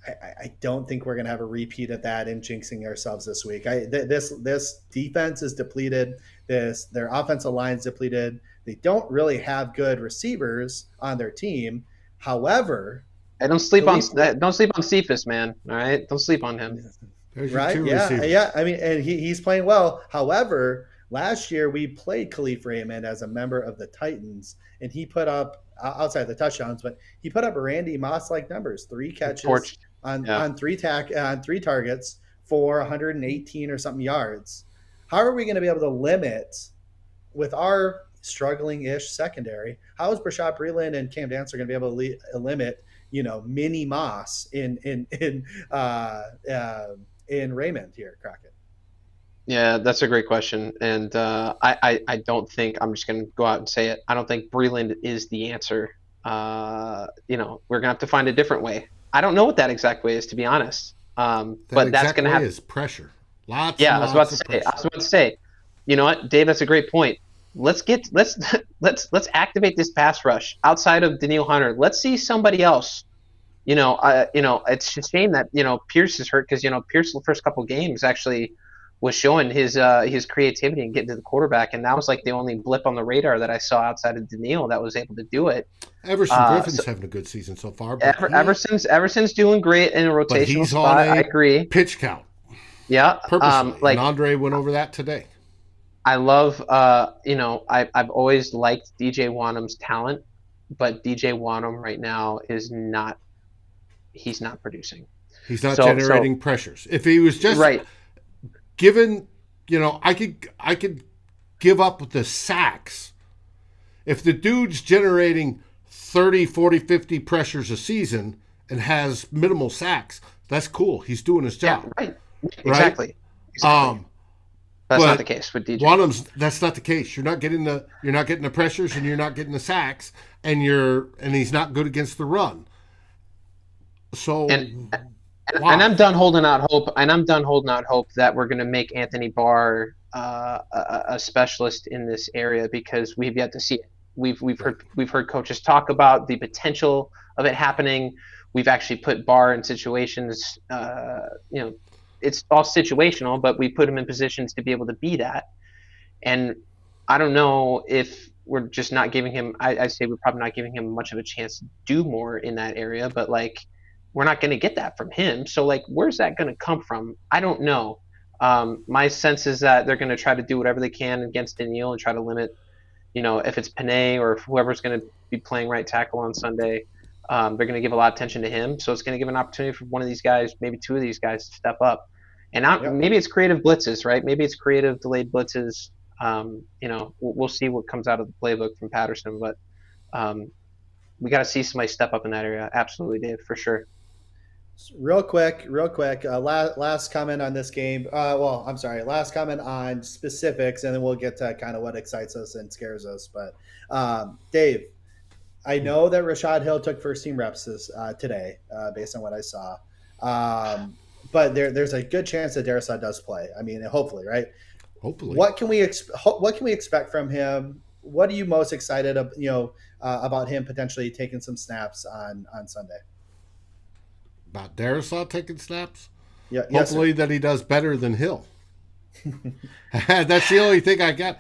I don't think we're going to have a repeat of that and jinxing ourselves this week. This defense is depleted. Their offensive line's depleted. They don't really have good receivers on their team. However, don't sleep on Cephas, man. All right, don't sleep on him. Right? Yeah. I mean, and he's playing well. However, last year we played Kalif Raymond as a member of the Titans, and he put up outside the touchdowns, but he put up Randy Moss-like numbers: 3 catches on 3 targets for 118 or something yards. How are we going to be able to limit with our struggling-ish secondary? How is Brashad Breeland and Cam Dancer going to be able to limit, mini Moss in Raymond here, Crockett? Yeah, that's a great question, and I don't think, I'm just going to go out and say it, I don't think Breeland is the answer. We're going to have to find a different way. I don't know what that exact way is, to be honest. But that's going to have is pressure. Lots. Yeah, I was about to say. You know what, Dave? That's a great point. Let's activate this pass rush outside of Danielle Hunter. Let's see somebody else. It's a shame that Pierce is hurt, because Pierce the first couple games actually was showing his creativity and getting to the quarterback, and that was like the only blip on the radar that I saw outside of Danielle that was able to do it. Everson Griffin's having a good season so far. Everson's doing great in a rotational spot. I agree. Pitch count. Yeah, purposely. And Andre went over that today. I love, I've always liked DJ Wanham's talent, but DJ Wanham right now he's not producing. He's not generating pressures. If he was just given, I could give up with the sacks. If the dude's generating 30, 40, 50 pressures a season and has minimal sacks, that's cool. He's doing his job. Yeah, right. Exactly. That's not the case with DJ. Wanham's, that's not the case. You're not getting the pressures, and you're not getting the sacks, and he's not good against the run. So and I'm done holding out hope. And I'm done holding out hope that we're going to make Anthony Barr a specialist in this area, because we've yet to see it. We've heard coaches talk about the potential of it happening. We've actually put Barr in situations. It's all situational, but we put him in positions to be able to be that. And I don't know if we're just not giving him, I say we're probably not giving him much of a chance to do more in that area, but we're not going to get that from him. So where's that going to come from? I don't know. My sense is that they're going to try to do whatever they can against Daniil and try to limit, if it's Panay or whoever's going to be playing right tackle on Sunday. They're going to give a lot of attention to him, so it's going to give an opportunity for one of these guys, maybe two of these guys, to step up. And maybe it's creative blitzes, right? Maybe it's creative delayed blitzes. We'll see what comes out of the playbook from Patterson, but we got to see somebody step up in that area. Absolutely, Dave, for sure. Real quick. Last comment on this game. Last comment on specifics, and then we'll get to kind of what excites us and scares us. But Dave, I know that Rashad Hill took first team reps today, based on what I saw. But there's a good chance that Darrisaw does play. I mean, hopefully, right? Hopefully. What can we expect from him? What are you most excited about him potentially taking some snaps on Sunday? About Darrisaw taking snaps? Yeah. Hopefully that he does better than Hill. That's the only thing I got.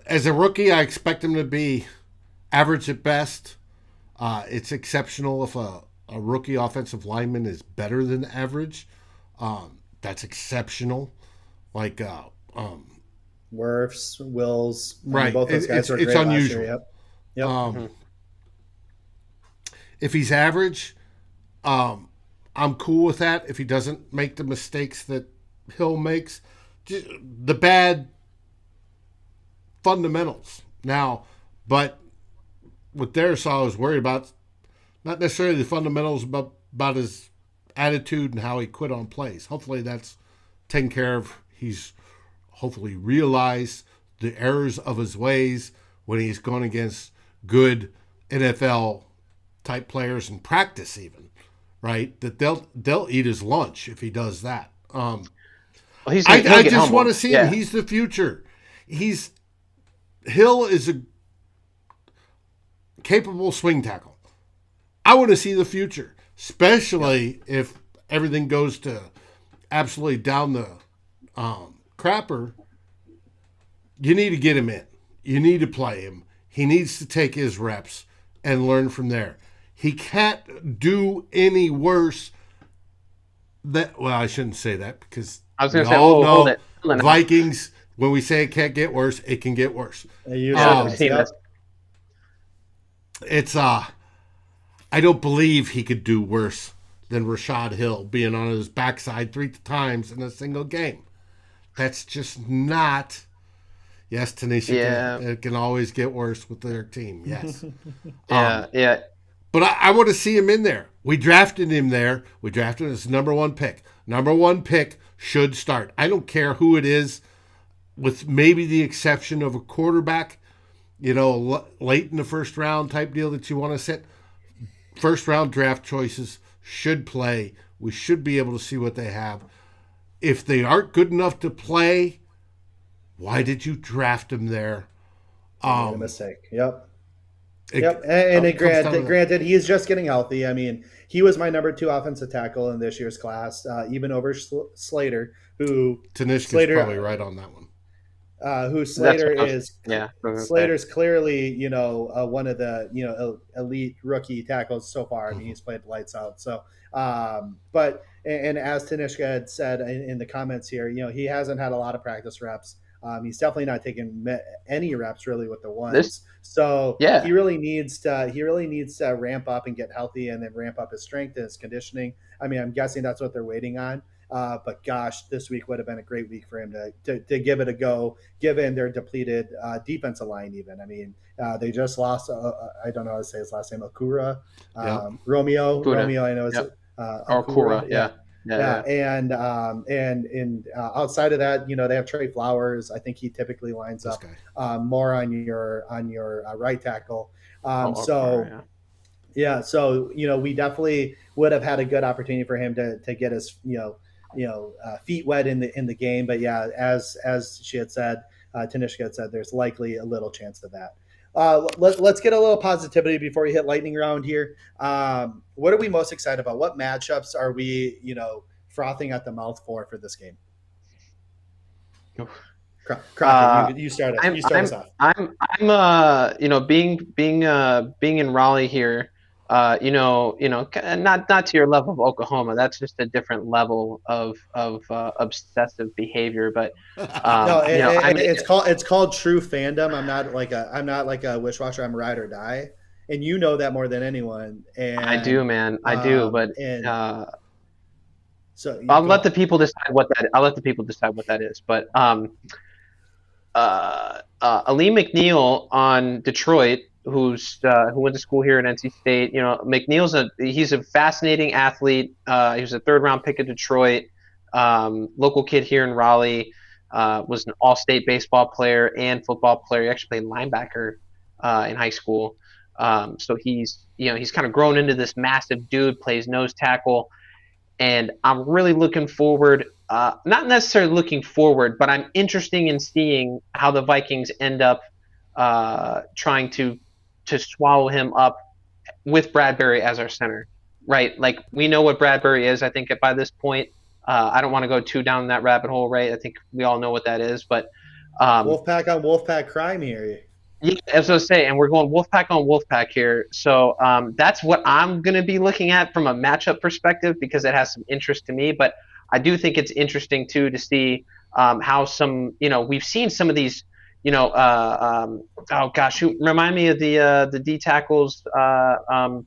As a rookie, I expect him to be average at best. It's exceptional if a rookie offensive lineman is better than average. That's exceptional. Like Wirfs, Wills, right? Both those guys were great unusual. Last year. Yep. If he's average, I'm cool with that. If he doesn't make the mistakes that Hill makes, the bad fundamentals now. But with Darrisaw, I was worried about not necessarily the fundamentals, but about his attitude and how he quit on plays. Hopefully that's taken care of. He's hopefully realized the errors of his ways when he's gone against good NFL type players in practice, even, right? That they'll eat his lunch if he does that. I just want to see him. He's the future. Hill is a capable swing tackle. I want to see the future, especially if everything goes to absolutely down the crapper. You need to get him in. You need to play him. He needs to take his reps and learn from there. He can't do any worse. I shouldn't say that because I was going to say, hold it. Vikings, when we say it can't get worse, it can get worse. It's I don't believe he could do worse than Rashad Hill being on his backside 3 times in a single game. That's just not. Yes, Tanisha, it can always get worse with their team. Yes. Yeah. But I want to see him in there. We drafted him there. We drafted him as number 1 pick. Number 1 pick should start. I don't care who it is, with maybe the exception of a quarterback, late in the first round type deal that you want to sit. First round draft choices should play. We should be able to see what they have. If they aren't good enough to play, why did you draft them there? Made a mistake. Yep. Granted, he is just getting healthy. I mean, he was my number 2 offensive tackle in this year's class, even over Slater, who Tanishka's probably right on that one. Who Slater is. Yeah. Slater's clearly, one of the, elite rookie tackles so far. I mean, he's played lights out. So, but as Tanishka had said in the comments here, he hasn't had a lot of practice reps. He's definitely not taking any reps really with the ones. He really needs to ramp up and get healthy, and then ramp up his strength and his conditioning. I mean, I'm guessing that's what they're waiting on. But gosh, this week would have been a great week for him to give it a go, given their depleted defensive line. Even, I mean, they just lost. I don't know how to say his last name. Okura, Romeo. Kuda. Romeo, I know it's Okura. Yeah. And outside of that, they have Trey Flowers. I think he typically lines up more on your right tackle. So we definitely would have had a good opportunity for him to get his feet wet in the game. But yeah, as she had said, Tanishka had said, there's likely a little chance of that. Let's get a little positivity before we hit lightning round here. What are we most excited about? What matchups are we, frothing at the mouth for this game? Crockett, you start us off. I'm being in Raleigh here. not to your level of Oklahoma. That's just a different level of obsessive behavior. But No, I mean, it's called true fandom. I'm not like a wishwasher. I'm ride or die, and you know that more than anyone. And I do, man. I do, but so I'll let the people decide what that. I'll let the people decide what that is. But Ali McNeil on Detroit, who went to school here at NC State. McNeil's he's a fascinating athlete. He was a third-round pick of Detroit, local kid here in Raleigh. Was an all-state baseball player and football player. He actually played linebacker in high school. So he's kind of grown into this massive dude. Plays nose tackle. And I'm really looking forward, not necessarily looking forward, but I'm interested in seeing how the Vikings end up trying to swallow him up with Bradbury as our center, right? Like, we know what Bradbury is, I think, by this point. I don't want to go too down that rabbit hole, right? I think we all know what that is, but Wolfpack on Wolfpack crime here. Yeah, as I was saying, and we're going Wolfpack on Wolfpack here. So that's what I'm going to be looking at from a matchup perspective, because it has some interest to me. But I do think it's interesting, too, to see how we've seen some of these, oh, gosh, remind me of the D tackles from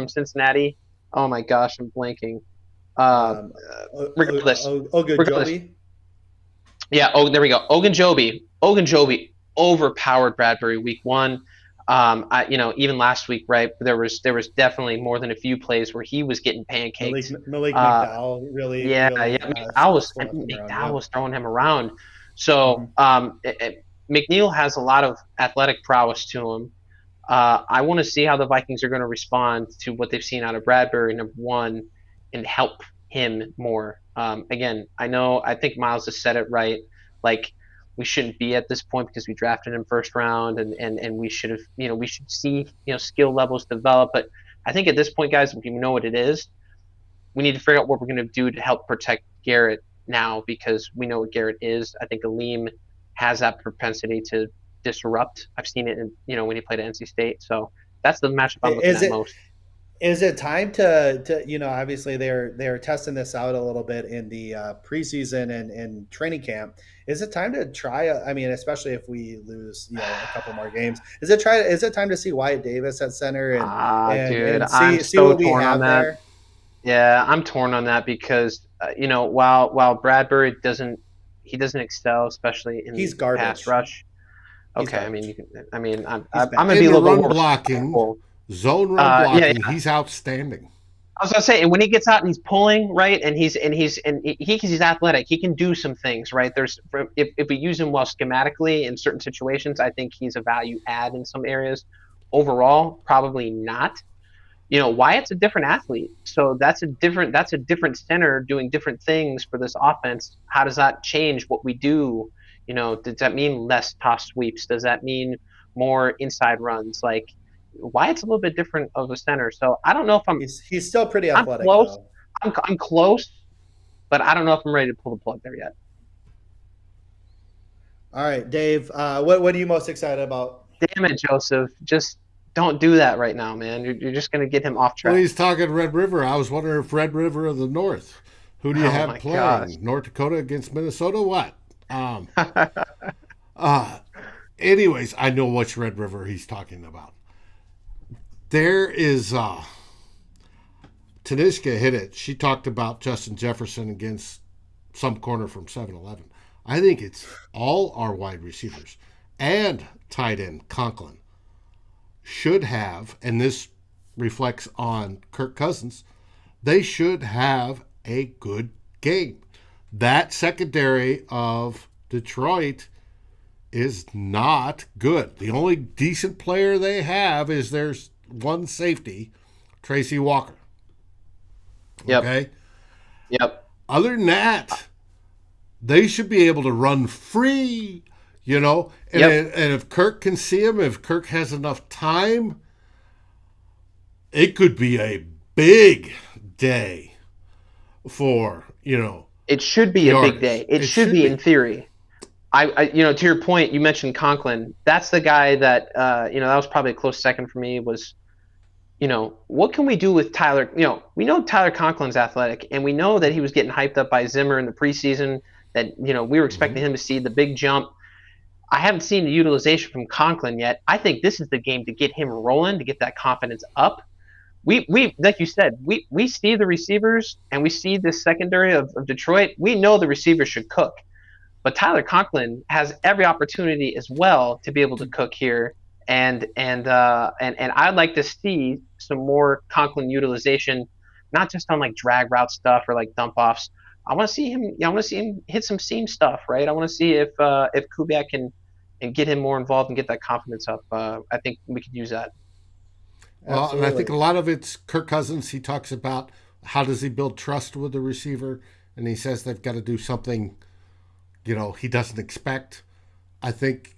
Cincinnati. Oh, my gosh, I'm blanking. Regardless. Ogunjobi? Yeah, there we go. Ogunjobi overpowered Bradbury week one. Even last week, right? There was definitely more than a few plays where he was getting pancakes. Malik McDowell really. McDowell was throwing him around. So McNeil has a lot of athletic prowess to him. I want to see how the Vikings are going to respond to what they've seen out of Bradbury, number one, and help him more. Again, I think Miles has said it right. Like, we shouldn't be at this point because we drafted him first round, and we should have, we should see, skill levels develop. But I think at this point, guys, we know what it is. We need to figure out what we're going to do to help protect Garrett now, because we know what Garrett is. I think Aleem has that propensity to disrupt. I've seen it when he played at NC State. So that's the matchup I'm looking at most. Is it time to obviously they're testing this out a little bit in the preseason and training camp. Is it time to try? Especially if we lose a couple more games. Is it time to see Wyatt Davis at center and see what we have there? Yeah, I'm torn on that because while Bradbury doesn't excel, especially in he's garbage. Pass rush. Okay, I'm gonna be a little bit more blocking. Zone run blocking, he's outstanding. I was gonna say, and when he gets out and he's pulling, right, and he's athletic, he can do some things, right? If we use him well schematically in certain situations, I think he's a value add in some areas. Overall, probably not. Wyatt's a different athlete, so that's a different center doing different things for this offense. How does that change what we do? Does that mean less toss sweeps? Does that mean more inside runs? Like, Wyatt's a little bit different of a center, so I don't know if I'm. He's still pretty athletic. I'm close. I'm close, but I don't know if I'm ready to pull the plug there yet. All right, Dave. What are you most excited about? Damn it, Joseph! Just don't do that right now, man. You're just going to get him off track. Well, he's talking Red River. I was wondering if Red River of the North. Who do you have playing? Gosh. North Dakota against Minnesota? What? Anyways, I know which Red River he's talking about. There is Tanishka hit it. She talked about Justin Jefferson against some corner from 7-Eleven. I think it's all our wide receivers and tight end Conklin should have, and this reflects on Kirk Cousins, they should have a good game. That secondary of Detroit is not good. The only decent player they have is their one safety, Tracy Walker. Yep. Okay? Yep. Other than that, they should be able to run free, And if Kirk can see him, if Kirk has enough time, it could be a big day for, It should be a big day. It should be in theory. I to your point, you mentioned Conklin. That's the guy that that was probably a close second for me. Was what can we do with Tyler? We know Tyler Conklin's athletic, and we know that he was getting hyped up by Zimmer in the preseason, that, we were expecting him to see the big jump. I haven't seen the utilization from Conklin yet. I think this is the game to get him rolling, to get that confidence up. We like you said, we see the receivers and we see the secondary of Detroit. We know the receivers should cook. But Tyler Conklin has every opportunity as well to be able to cook here, and I'd like to see some more Conklin utilization, not just on like drag route stuff or like dump offs. I want to see him. I want to see him hit some seam stuff, right? I want to see if Kubiak can and get him more involved and get that confidence up. I think we could use that. Well, Absolutely. and I think a lot of it's Kirk Cousins. He talks about how does he build trust with the receiver, and he says they've got to do something he doesn't expect. I think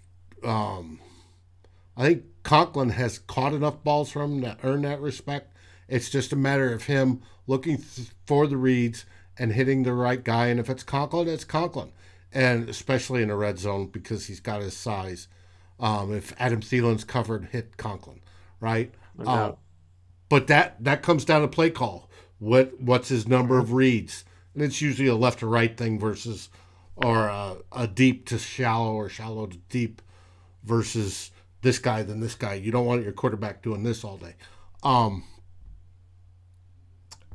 Conklin has caught enough balls from him to earn that respect. It's just a matter of him looking for the reads and hitting the right guy. And if it's Conklin, it's Conklin, and especially in a red zone because he's got his size. If Adam Thielen's covered, hit Conklin, right? But that comes down to play call. What's his number of reads? And it's usually a left to right thing versus or a deep to shallow or shallow to deep versus this guy than this guy. You don't want your quarterback doing this all day.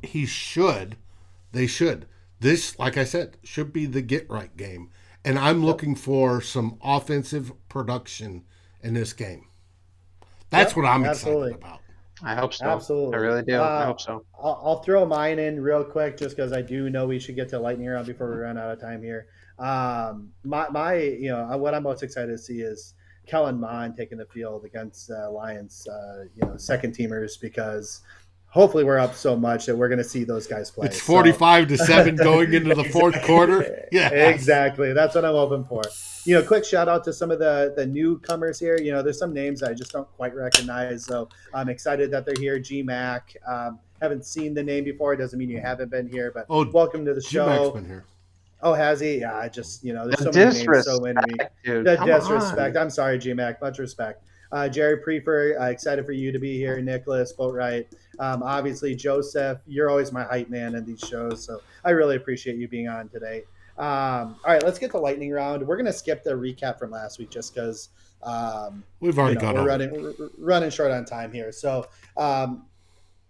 They should. This, like I said, should be the get right game. And I'm looking for some offensive production in this game. That's what I'm excited about. I hope so. Absolutely. I really do. I hope so. I'll throw mine in real quick just because I do know we should get to lightning round before we run out of time here. What I'm most excited to see is Kellen Mond taking the field against Lions, second teamers, because hopefully we're up so much that we're going to see those guys play. It's 45-7 going into the fourth quarter. Yeah, exactly. That's what I'm hoping for. Quick shout out to some of the newcomers here. There's some names I just don't quite recognize, so I'm excited that they're here. G-Mac, haven't seen the name before. It doesn't mean you haven't been here, but welcome to the show. G-Mac's been here. Oh, has he? Yeah, there's so many names, so many. Dude, the disrespect. I'm sorry, G-Mac. Much respect. Jerry Prefer, excited for you to be here. Nicholas, Boatwright. Obviously, Joseph, you're always my hype man in these shows, so I really appreciate you being on today. All right, let's get to lightning round. We're going to skip the recap from last week just because we've already gone over. We're running short on time here. So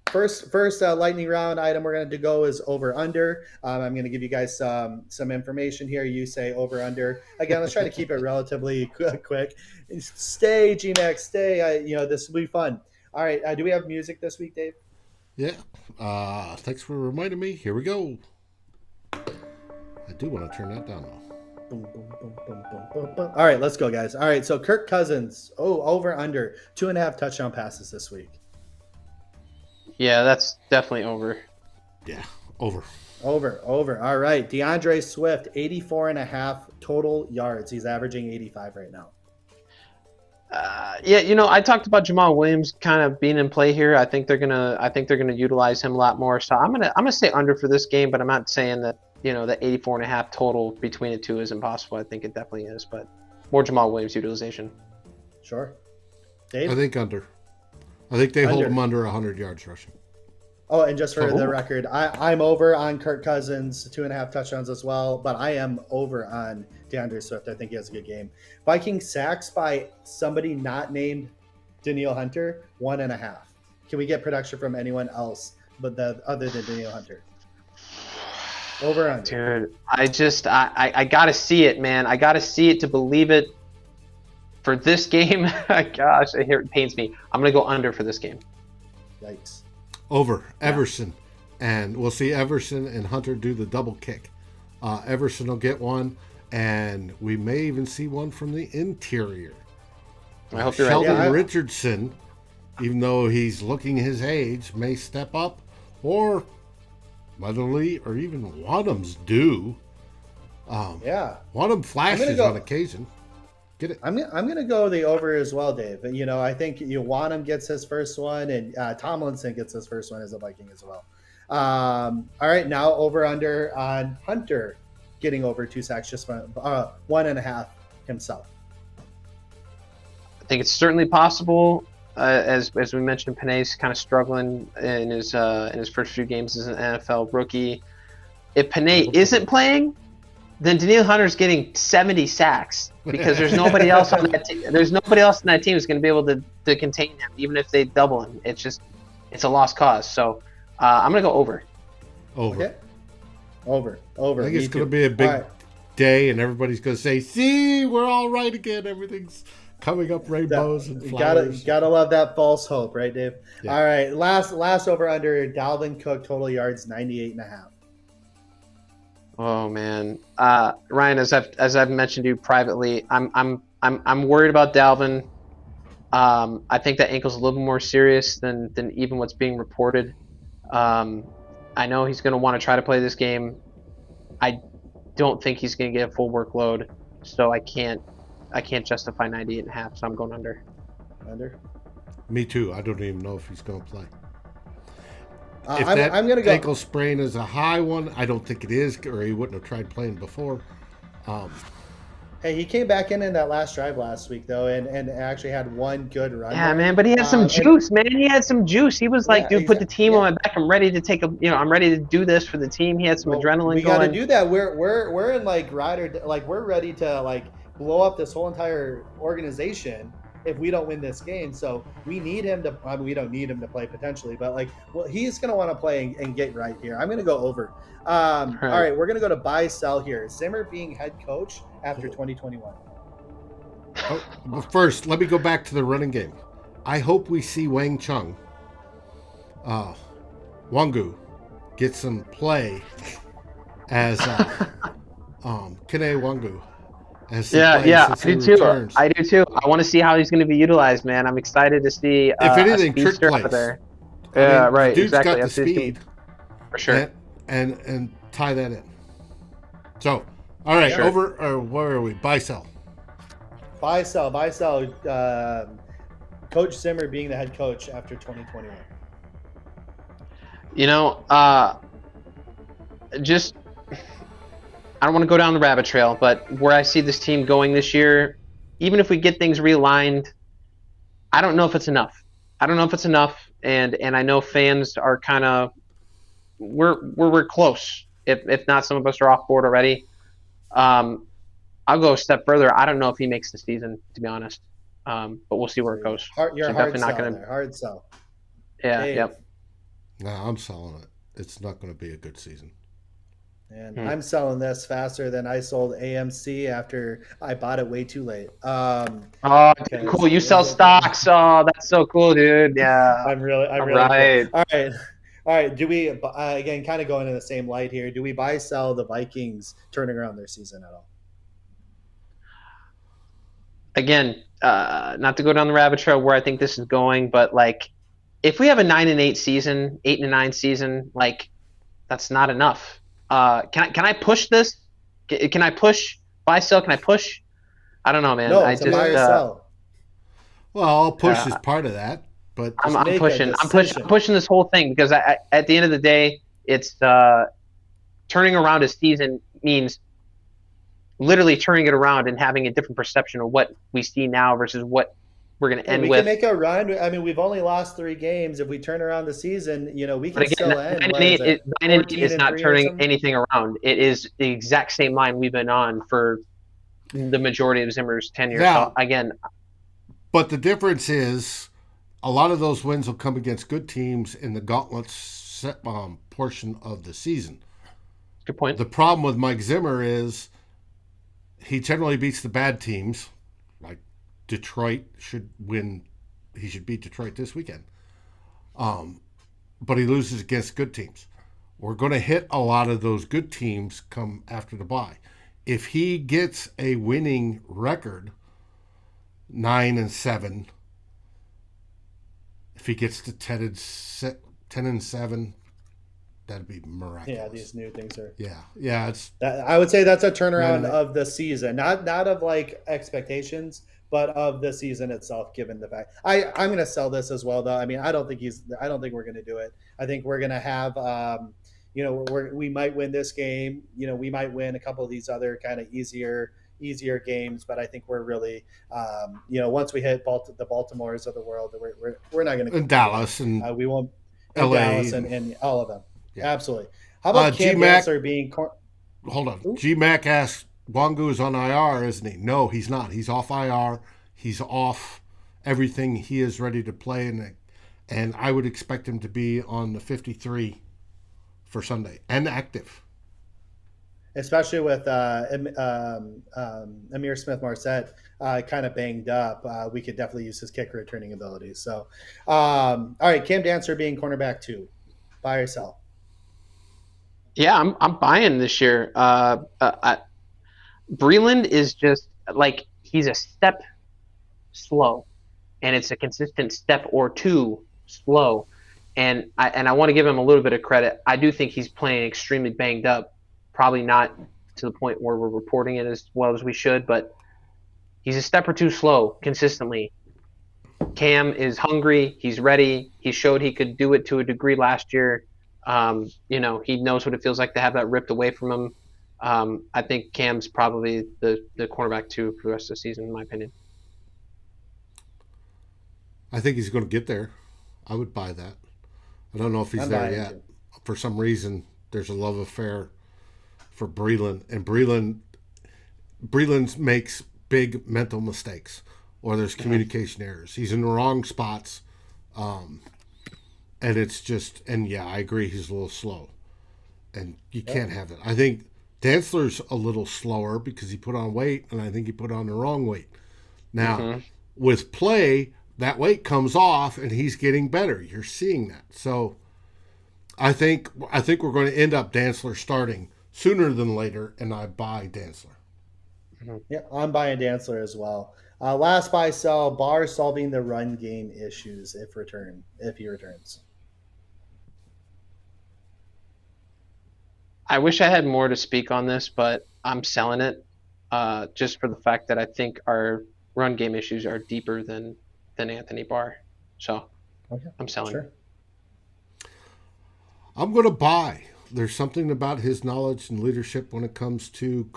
first lightning round item we're going to go is over under. I'm going to give you guys some information here. You say over under. Again, let's try to keep it relatively quick. Stay, G-Max, stay. This will be fun. All right, do we have music this week, Dave? Yeah. Thanks for reminding me. Here we go. I do want to turn that down though. Boom, boom, boom, boom, boom, boom, boom. All right, let's go, guys. All right, so Kirk Cousins. over under 2.5 touchdown passes this week. Yeah, that's definitely over. Yeah, over. Over. All right, DeAndre Swift, 84.5 total yards. He's averaging 85 right now. I talked about Jamal Williams kind of being in play here. I think they're gonna utilize him a lot more. So I'm gonna say under for this game, but I'm not saying that that 84.5 total between the two is impossible. I think it definitely is, but more Jamal Williams utilization. Sure. Dave? I think under. I think they hold him under 100 yards rushing. Oh, and just for the record, I'm over on Kirk Cousins, 2.5 touchdowns as well, but I am over on DeAndre Swift. I think he has a good game. Vikings sacks by somebody not named Danielle Hunter, 1.5. Can we get production from anyone else other than Danielle Hunter? Over on. Dude, I gotta see it, man. I gotta see it to believe it. For this game, gosh, it pains me. I'm gonna go under for this game. Yikes. Over. Everson. And we'll see Everson and Hunter do the double kick. Everson will get one, and we may even see one from the interior. I hope you're Sheldon right. Richardson, even though he's looking his age, may step up, or Motherly or even Wadham's do. Wadham flashes on occasion. Get it? I'm gonna go the over as well, Dave. I think Wadham gets his first one, and Tomlinson gets his first one as a Viking as well. All right, now over under on Hunter getting over 2 sacks, just 1.5 himself. I think it's certainly possible. as we mentioned, Panay's kind of struggling in his first few games as an NFL rookie. If Panay isn't playing, then Danielle Hunter's getting 70 sacks because there's nobody else on that team. There's nobody else in that team who's going to be able to contain him, even if they double him. It's a lost cause. So I'm going to go over. Over. Okay. Over. I think it's going to be a big day, and everybody's going to say, "See, we're all right again. Everything's coming up rainbows and flowers." Gotta love that false hope, right, Dave? Yeah. All right, last over under Dalvin Cook total yards 98.5. Oh man, Ryan, as I've mentioned to you privately, I'm worried about Dalvin. I think that ankle's a little more serious than even what's being reported. I know he's going to want to try to play this game. I don't think he's going to get a full workload, so I can't justify 98.5. So I'm going under. Under. Me too. I don't even know if he's going to play. If I'm going to go. Ankle sprain is a high one, I don't think it is, or he wouldn't have tried playing before. Hey, he came back in that last drive last week, though, and actually had one good run. Yeah, man, but he had some juice, man. He had some juice. He was like, dude, put the team on my back. I'm ready to I'm ready to do this for the team. He had some adrenaline we going. We got to do that. We're in we're ready to blow up this whole entire organization if we don't win this game. So we need him to. I mean, we don't need him to play potentially, but he's going to want to play and get right here. I'm going to go over. All right, we're going to go to buy sell here. Zimmer being head coach after 2021. But first, let me go back to the running game. I hope we see Wang Chung, Wangu, get some play as Kene Wangu. I do too. I do too. I want to see how he's going to be utilized, man. I'm excited to see. If anything, trick plays out there. Yeah, right. Dude's exactly. got the speed, for sure, and tie that in. So, all right, sure. over or where are we? Buy sell. Buy sell. Coach Zimmer being the head coach after 2021. Just. I don't want to go down the rabbit trail, but where I see this team going this year, even if we get things realigned, I don't know if it's enough. And I know fans are kind of we're close. If not, some of us are off board already. I'll go a step further. I don't know if he makes the season, to be honest. But we'll see where it goes. Hard sell. Yeah. Dave. Yep. No, I'm selling it. It's not going to be a good season. And I'm selling this faster than I sold AMC after I bought it way too late. Cool. You sell stocks. Oh, that's so cool, dude. Yeah. I'm really right. Cool. All right. Do we, again, kind of going in the same light here, do we buy, sell the Vikings turning around their season at all? Again, not to go down the rabbit trail where I think this is going, but if we have a 9-8 season, 8-9 season, that's not enough. Can I push this? Can I push buy sell? Can I push? I don't know, man. No, it's a buy or sell. Well, push is part of that, but I'm pushing this whole thing because at the end of the day, it's turning around a season means literally turning it around and having a different perception of what we see now versus what we're going to end with. We can make a run. I mean, we've only lost 3 games. If we turn around the season, we can still end. 9-8 is not turning anything around. It is the exact same line we've been on for the majority of Zimmer's tenure. Now, so again, but the difference is a lot of those wins will come against good teams in the gauntlet portion of the season. Good point. The problem with Mike Zimmer is he generally beats the bad teams. Detroit should win. He should beat Detroit this weekend. But he loses against good teams. We're going to hit a lot of those good teams come after the bye. If he gets a winning record, 9-7, if he gets to 10-7, that'd be miraculous. Yeah, these new things are. Yeah. I would say that's a turnaround of the season, not of expectations, but of the season itself, given the fact I'm going to sell this as well, though. I mean, I don't think we're going to do it. I think we're going to have, we might win this game. We might win a couple of these other kind of easier, easier games. But I think we're really, once we hit the Baltimores of the world, we're not going to in Dallas and we won't in LA Dallas and all of them. yeah. Absolutely. How about Cam Dantzler being? Hold on. GMAC asked, Wangu is on IR, isn't he? No, he's not. He's off IR. He's off everything. He is ready to play, and I would expect him to be on the 53 for Sunday and active. Especially with Amir Smith-Marset kind of banged up, we could definitely use his kick returning abilities. So, all right, Cam Dantzler being cornerback 2. Buy or sell? Yeah, I'm buying this year. Breland is just like he's a step slow, and it's a consistent step or two slow. And I want to give him a little bit of credit. I do think he's playing extremely banged up. Probably not to the point where we're reporting it as well as we should, but he's a step or two slow consistently. Cam is hungry. He's ready. He showed he could do it to a degree last year. He knows what it feels like to have that ripped away from him. I think Cam's probably the cornerback 2 for the rest of the season, in my opinion. I think he's going to get there. I would buy that. I don't know if he's there yet. For some reason, there's a love affair for Breland, and Breland makes big mental mistakes, or there's communication errors. He's in the wrong spots, and it's just, and yeah, I agree, he's a little slow, and you can't have it. I think Dantzler's a little slower because he put on weight, and I think he put on the wrong weight. Now, with play, that weight comes off, and he's getting better. You're seeing that. So I think we're going to end up Dantzler starting sooner than later, and I buy Dantzler. Yeah, I'm buying Dantzler as well. Last buy, sell, Barr solving the run game issues if he returns. I wish I had more to speak on this, but I'm selling it just for the fact that I think our run game issues are deeper than Anthony Barr. So I'm selling it. I'm going to buy. There's something about his knowledge and leadership when it comes to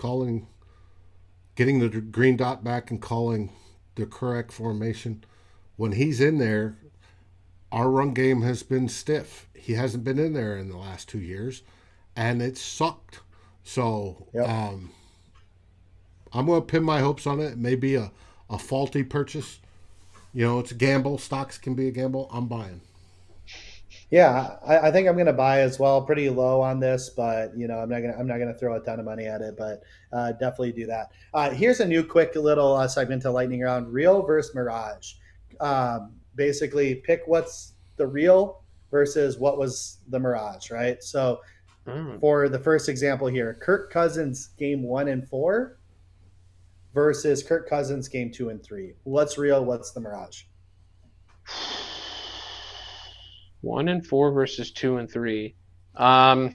getting the green dot back and calling the correct formation. When he's in there, our run game has been stiff. He hasn't been in there in the last 2 years, and it sucked. So I'm going to pin my hopes on it. It may be a faulty purchase. It's a gamble. Stocks can be a gamble. I'm buying. Yeah, I think I'm going to buy as well. Pretty low on this, but I'm not going to throw a ton of money at it, but definitely do that. Here's a new quick little segment to lightning round: real versus Mirage. Basically, pick what's the real versus what was the Mirage, right? So, for the first example here, Kirk Cousins game 1 and 4 versus Kirk Cousins game 2 and 3. What's real? What's the Mirage? 1 and 4 versus 2 and 3. I'm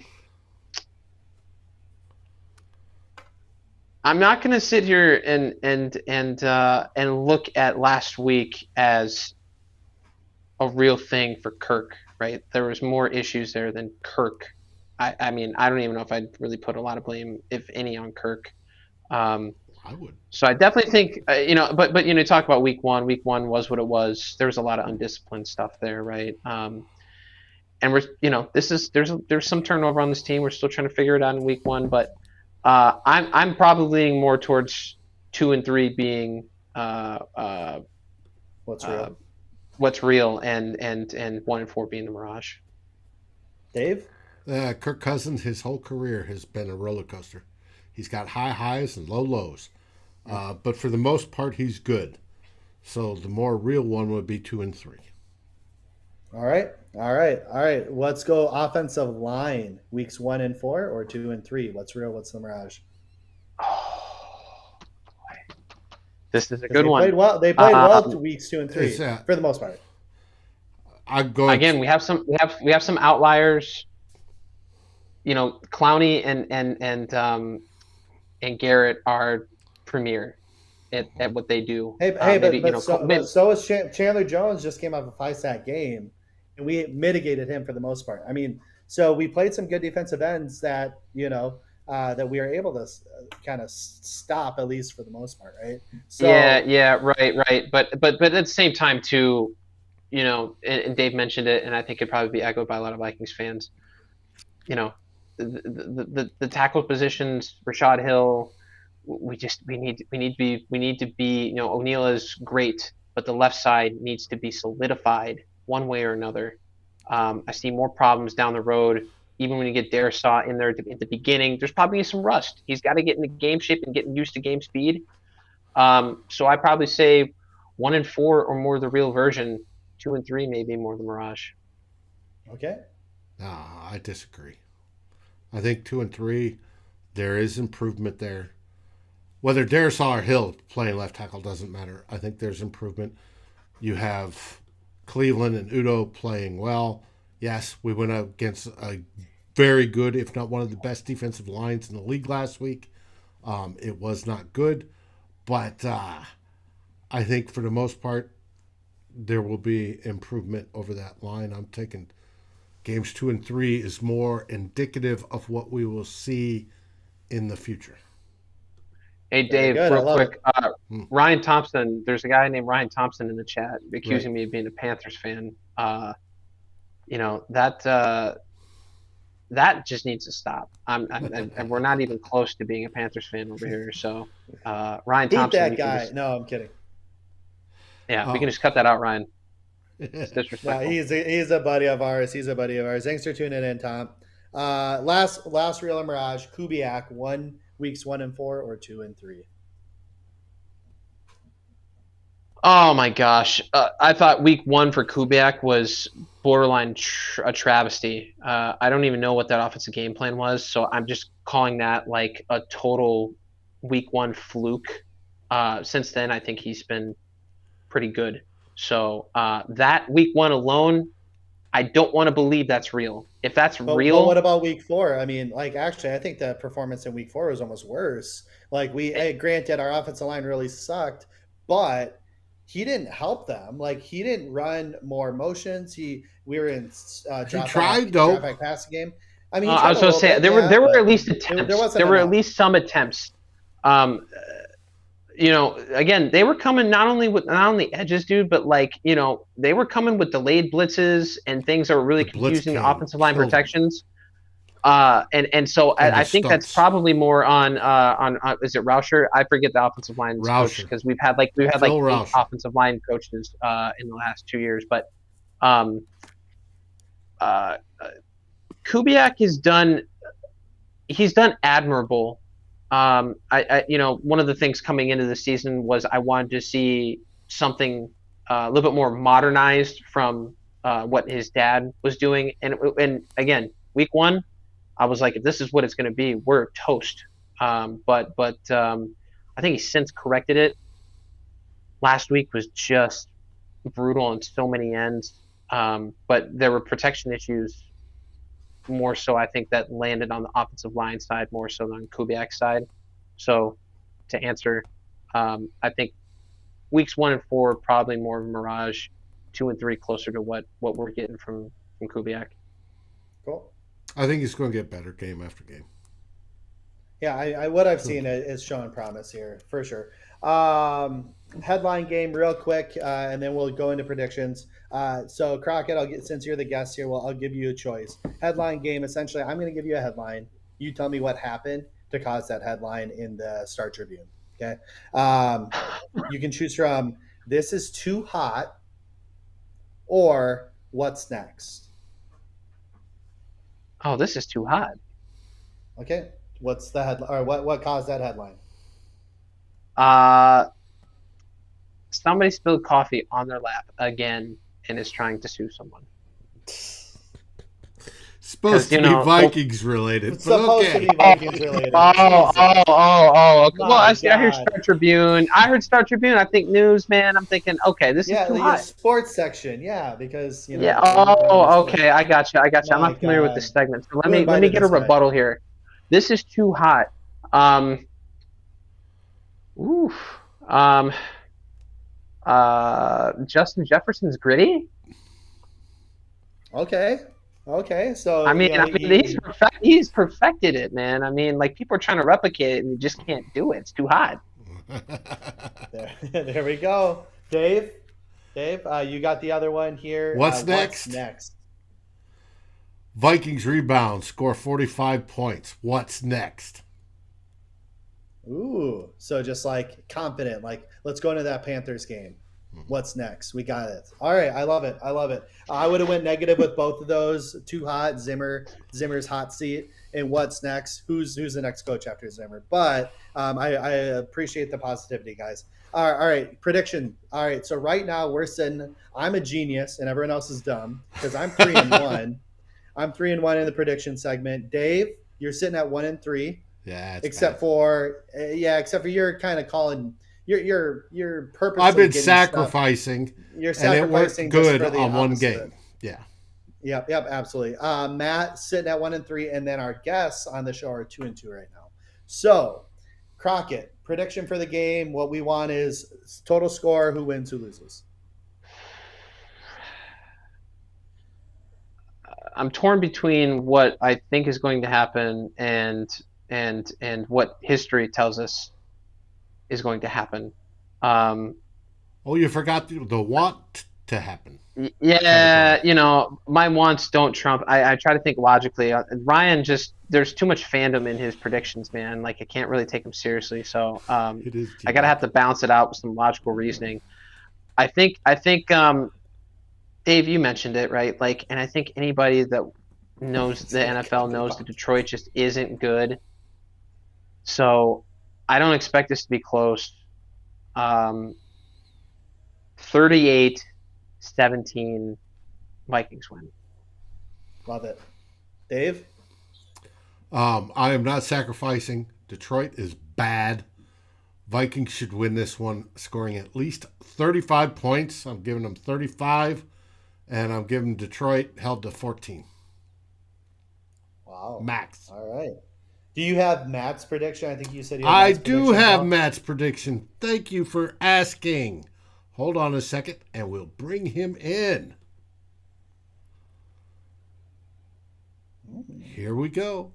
not going to sit here and look at last week as a real thing for Kirk, right? There was more issues there than Kirk. I mean, I don't even know if I'd really put a lot of blame, if any, on Kirk. I would. So I definitely think, but talk about week one. Week one was what it was. There was a lot of undisciplined stuff there, right? And we're, there's some turnover on this team. We're still trying to figure it out in week 1, but I'm probably leaning more towards 2 and 3 being what's real, and 1 and 4 being the Mirage. Dave? Kirk Cousins, his whole career has been a roller coaster. He's got high highs and low lows, but for the most part, he's good. So the more real one would be 2 and 3. All right. Let's go offensive line. Weeks 1 and 4 or 2 and 3. What's real? What's the Mirage? Oh, boy. This is a good one. They played well to weeks 2 and 3 for the most part. Again, we have some outliers. Clowney and Garrett are premier at what they do. So is Chandler Jones. Just came off a 5-sack game, and we mitigated him for the most part. I mean, so we played some good defensive ends that that we are able to kind of stop, at least for the most part, right? So right. But at the same time too, and Dave mentioned it, and I think it'd probably be echoed by a lot of Vikings fans. The tackle positions, Rashad Hill, we need to be. O'Neal is great, but the left side needs to be solidified one way or another. I see more problems down the road. Even when you get Darisaw in there at the beginning, there's probably some rust. He's got to get into game shape and getting used to game speed. So I probably say 1-4 or more the real version. 2-3 maybe more the Mirage. Okay. I disagree. I think 2 and 3, there is improvement there. Whether Darisaw or Hill playing left tackle doesn't matter. I think there's improvement. You have Cleveland and Udo playing well. Yes, we went up against a very good, if not one of the best defensive lines in the league last week. It was not good, but I think for the most part, there will be improvement over that line. I'm taking games 2 and 3 is more indicative of what we will see in the future. Hey, Dave, real quick. Ryan Thompson, there's a guy named Ryan Thompson in the chat accusing me of being a Panthers fan. That just needs to stop. And we're not even close to being a Panthers fan over here. So, Ryan Thompson. Beat that guy. No, I'm kidding. Yeah, we can just cut that out, Ryan. It's disrespectful. No, he's a buddy of ours. Thanks for tuning in, Tom. Last real Mirage, Kubiak, weeks 1 and 4 or 2 and 3. Oh my gosh, I thought week 1 for Kubiak was borderline a travesty. I don't even know what that offensive game plan was, so I'm just calling that like a total week 1 fluke. Since then, I think he's been pretty good. So that week 1 alone, I don't want to believe that's real. If that's real, but what about week 4? I mean, actually, I think the performance in week 4 was almost worse. Granted, our offensive line really sucked, but he didn't help them. He didn't run more motions. We were in he tried though. Passing game. I mean, I was going to say there were at least attempts. There were at least some attempts. Again, they were coming not only on the edges, dude, but they were coming with delayed blitzes and things that were really confusing the offensive line protections. So I think that's probably more on is it Rauscher? I forget the offensive line coach because we've had 8 offensive line coaches in the last 2 years, but Kubiak he's done admirable. One of the things coming into the season was I wanted to see something a little bit more modernized from what his dad was doing. And again, week 1, I was like, if this is what it's going to be, we're toast. But I think he's since corrected it. Last week was just brutal on so many ends. But there were protection issues more so, I think, that landed on the offensive line side more so than Kubiak's side. So to answer, I think weeks 1 and 4 probably more of a Mirage, 2 and 3 closer to what we're getting from Kubiak. Cool. I think he's going to get better game after game. Yeah, what I've seen is showing promise here for sure. Headline game real quick, and then we'll go into predictions. So Crockett, since you're the guest here, I'll give you a choice. Headline game, essentially, I'm going to give you a headline. You tell me what happened to cause that headline in the Star Tribune. Okay. You can choose from "This is too hot" or "What's next." Oh, this is too hot. Okay. What's the headline, or what caused that headline? Somebody spilled coffee on their lap again and is trying to sue someone. Supposed to be Vikings related. Supposed to be Vikings related. Oh. Well, I heard Star Tribune. I think news, man. I'm thinking, okay, this is too hot. Sports section, because Yeah. Oh, okay. I got you. I'm not familiar with this segment. So let me get a rebuttal here. This is too hot. Justin Jefferson's gritty. Okay. Okay, so I mean, he's perfected it, man. I mean, like people are trying to replicate it and you just can't do it. It's too hot. there we go, Dave. Dave, you got the other one here. What's What's next? next? Vikings rebound, score 45 points. What's next? Ooh, so just like confident, like let's go into that Panthers game. What's next? We got it. All right, I love it. I love it. I would have went negative with both of those. Too hot, Zimmer's hot seat, and what's next? Who's the next coach after Zimmer? But I appreciate the positivity, guys. All right, prediction. All right, so right now we're sitting. I'm a genius, and everyone else is dumb because I'm 3-1. I'm 3-1 in the prediction segment. Dave, you're sitting at 1-3. Yeah, except for you're kind of calling you're purposely. I've been sacrificing. You're sacrificing and it worked good just for the on one opposite. game. Yeah. Yep, absolutely. Matt sitting at 1-3, and then our guests on the show are 2-2 right now. So, Crockett, prediction for the game. What we want is total score, who wins, who loses. I'm torn between what I think is going to happen and what history tells us is going to happen. You forgot the want to happen. Yeah, my wants don't trump. I try to think logically. Ryan there's too much fandom in his predictions, man. Like I can't really take him seriously. So I gotta have to balance it out with some logical reasoning. I think Dave, you mentioned it, right? Like, and I think anybody that knows the NFL knows that Detroit just isn't good. So I don't expect this to be close. 38-17 Vikings win. Love it. Dave? I am not sacrificing. Detroit is bad. Vikings should win this one, scoring at least 35 points. I'm giving them 35, and I'm giving Detroit held to 14. Wow. Max. All right. Do you have Matt's prediction? I think you said you I do have Matt's prediction. Thank you for asking. Hold on a second, and we'll bring him in. Here we go.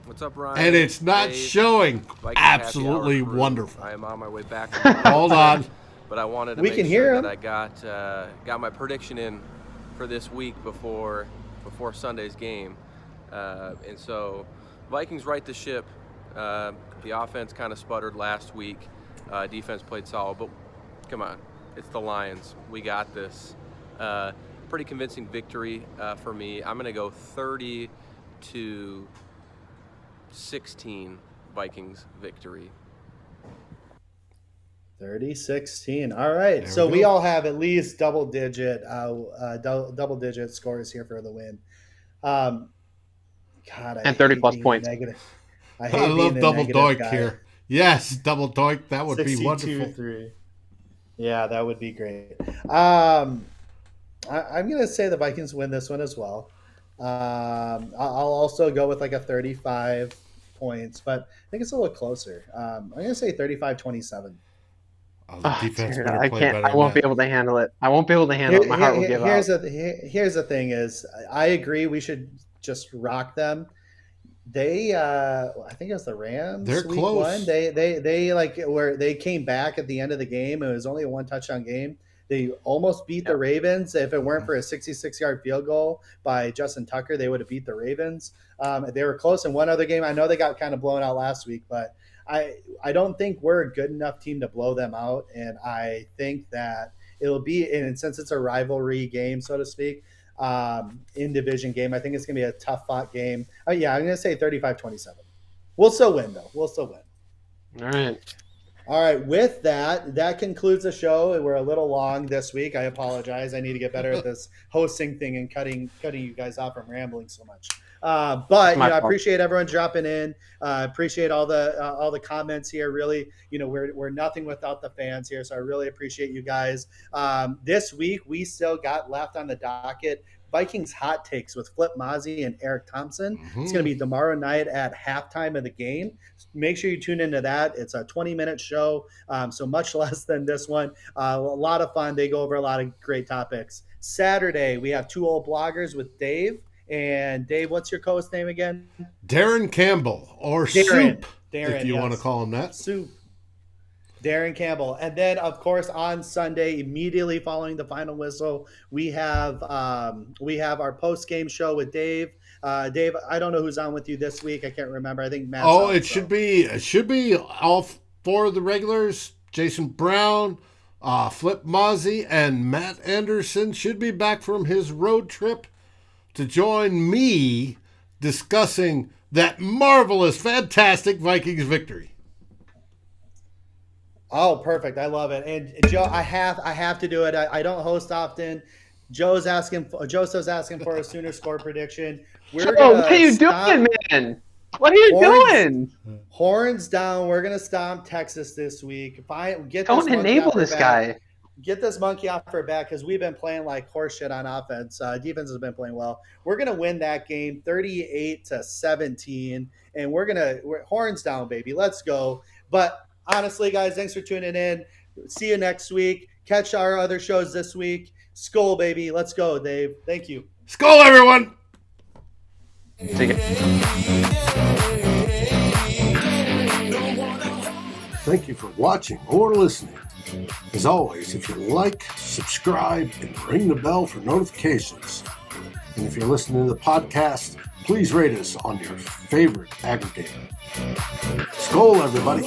What's up, Ryan? And it's not Dave, showing. Vikings Absolutely wonderful. I am on my way back. Hold on. But I wanted to we make can sure hear that him. I got my prediction in for this week before Sunday's game. And so Vikings right the ship. The offense kind of sputtered last week. Defense played solid, but come on, it's the Lions. We got this. Pretty convincing victory for me. I'm going to go 30-16 Vikings victory. 30-16. All right. So we all have at least double digit scores here for the win. God, and 30 plus points. Negative. I love double doink here. Yes, double doink. That would be wonderful. 3. Yeah, that would be great. I'm going to say the Vikings win this one as well. I'll also go with like a 35 points, but I think it's a little closer. I'm going to say 35-27. Defense Dude, I can't. I won't be able to handle it. My heart will give out. Here's the thing: is I agree we should just rock them. They, I think it was the Rams. They're week close. One. They came back at the end of the game. It was only a 1 touchdown game. They almost beat the Ravens. If it weren't for a 66-yard field goal by Justin Tucker, they would have beat the Ravens. They were close in one other game. I know they got kind of blown out last week, but I don't think we're a good enough team to blow them out. And I think that it'll be, and since it's a rivalry game, so to speak, in division game, I think it's going to be a tough fought game. I'm going to say 35-27. We'll still win, though. We'll still win. All right. With that concludes the show. We're a little long this week. I apologize. I need to get better at this hosting thing and cutting you guys off from rambling so much. But I appreciate everyone dropping in. Appreciate all the comments here. Really, we're nothing without the fans here. So I really appreciate you guys. This week we still got left on the docket Vikings Hot Takes with Flip Mozzie and Eric Thompson. Mm-hmm. It's going to be tomorrow night at halftime of the game. Make sure you tune into that. It's a 20-minute show, so much less than this one. A lot of fun. They go over a lot of great topics. Saturday, we have Two Old Bloggers with Dave. And Dave, what's your co-host name again? Darren Campbell, or Soup, if you want to call him that. Soup. Darren Campbell. And then, of course, on Sunday, immediately following the final whistle, we have our post-game show with Dave. Dave, I don't know who's on with you this week. I can't remember. I think Matt's on, should be all four of the regulars. Jason Brown, Flip Mozzie, and Matt Anderson should be back from his road trip to join me discussing that marvelous, fantastic Vikings victory. Oh, perfect. I love it. And Joe, I have to do it. I don't host often. Joseph's asking for a Sooner score prediction. What are you doing, man? What are you doing? Horns down. We're going to stomp Texas this week. Don't enable this guy. Get this monkey off our back because we've been playing like horseshit on offense. Defense has been playing well. We're going to win that game 38-17, and we're horns down, baby. Let's go. But honestly, guys, thanks for tuning in. See you next week. Catch our other shows this week. SKOL, baby. Let's go, Dave. Thank you. SKOL, everyone. Take it. Thank you for watching or listening. As always, if you like, subscribe, and ring the bell for notifications. And if you're listening to the podcast, please rate us on your favorite aggregator. SKOL, everybody.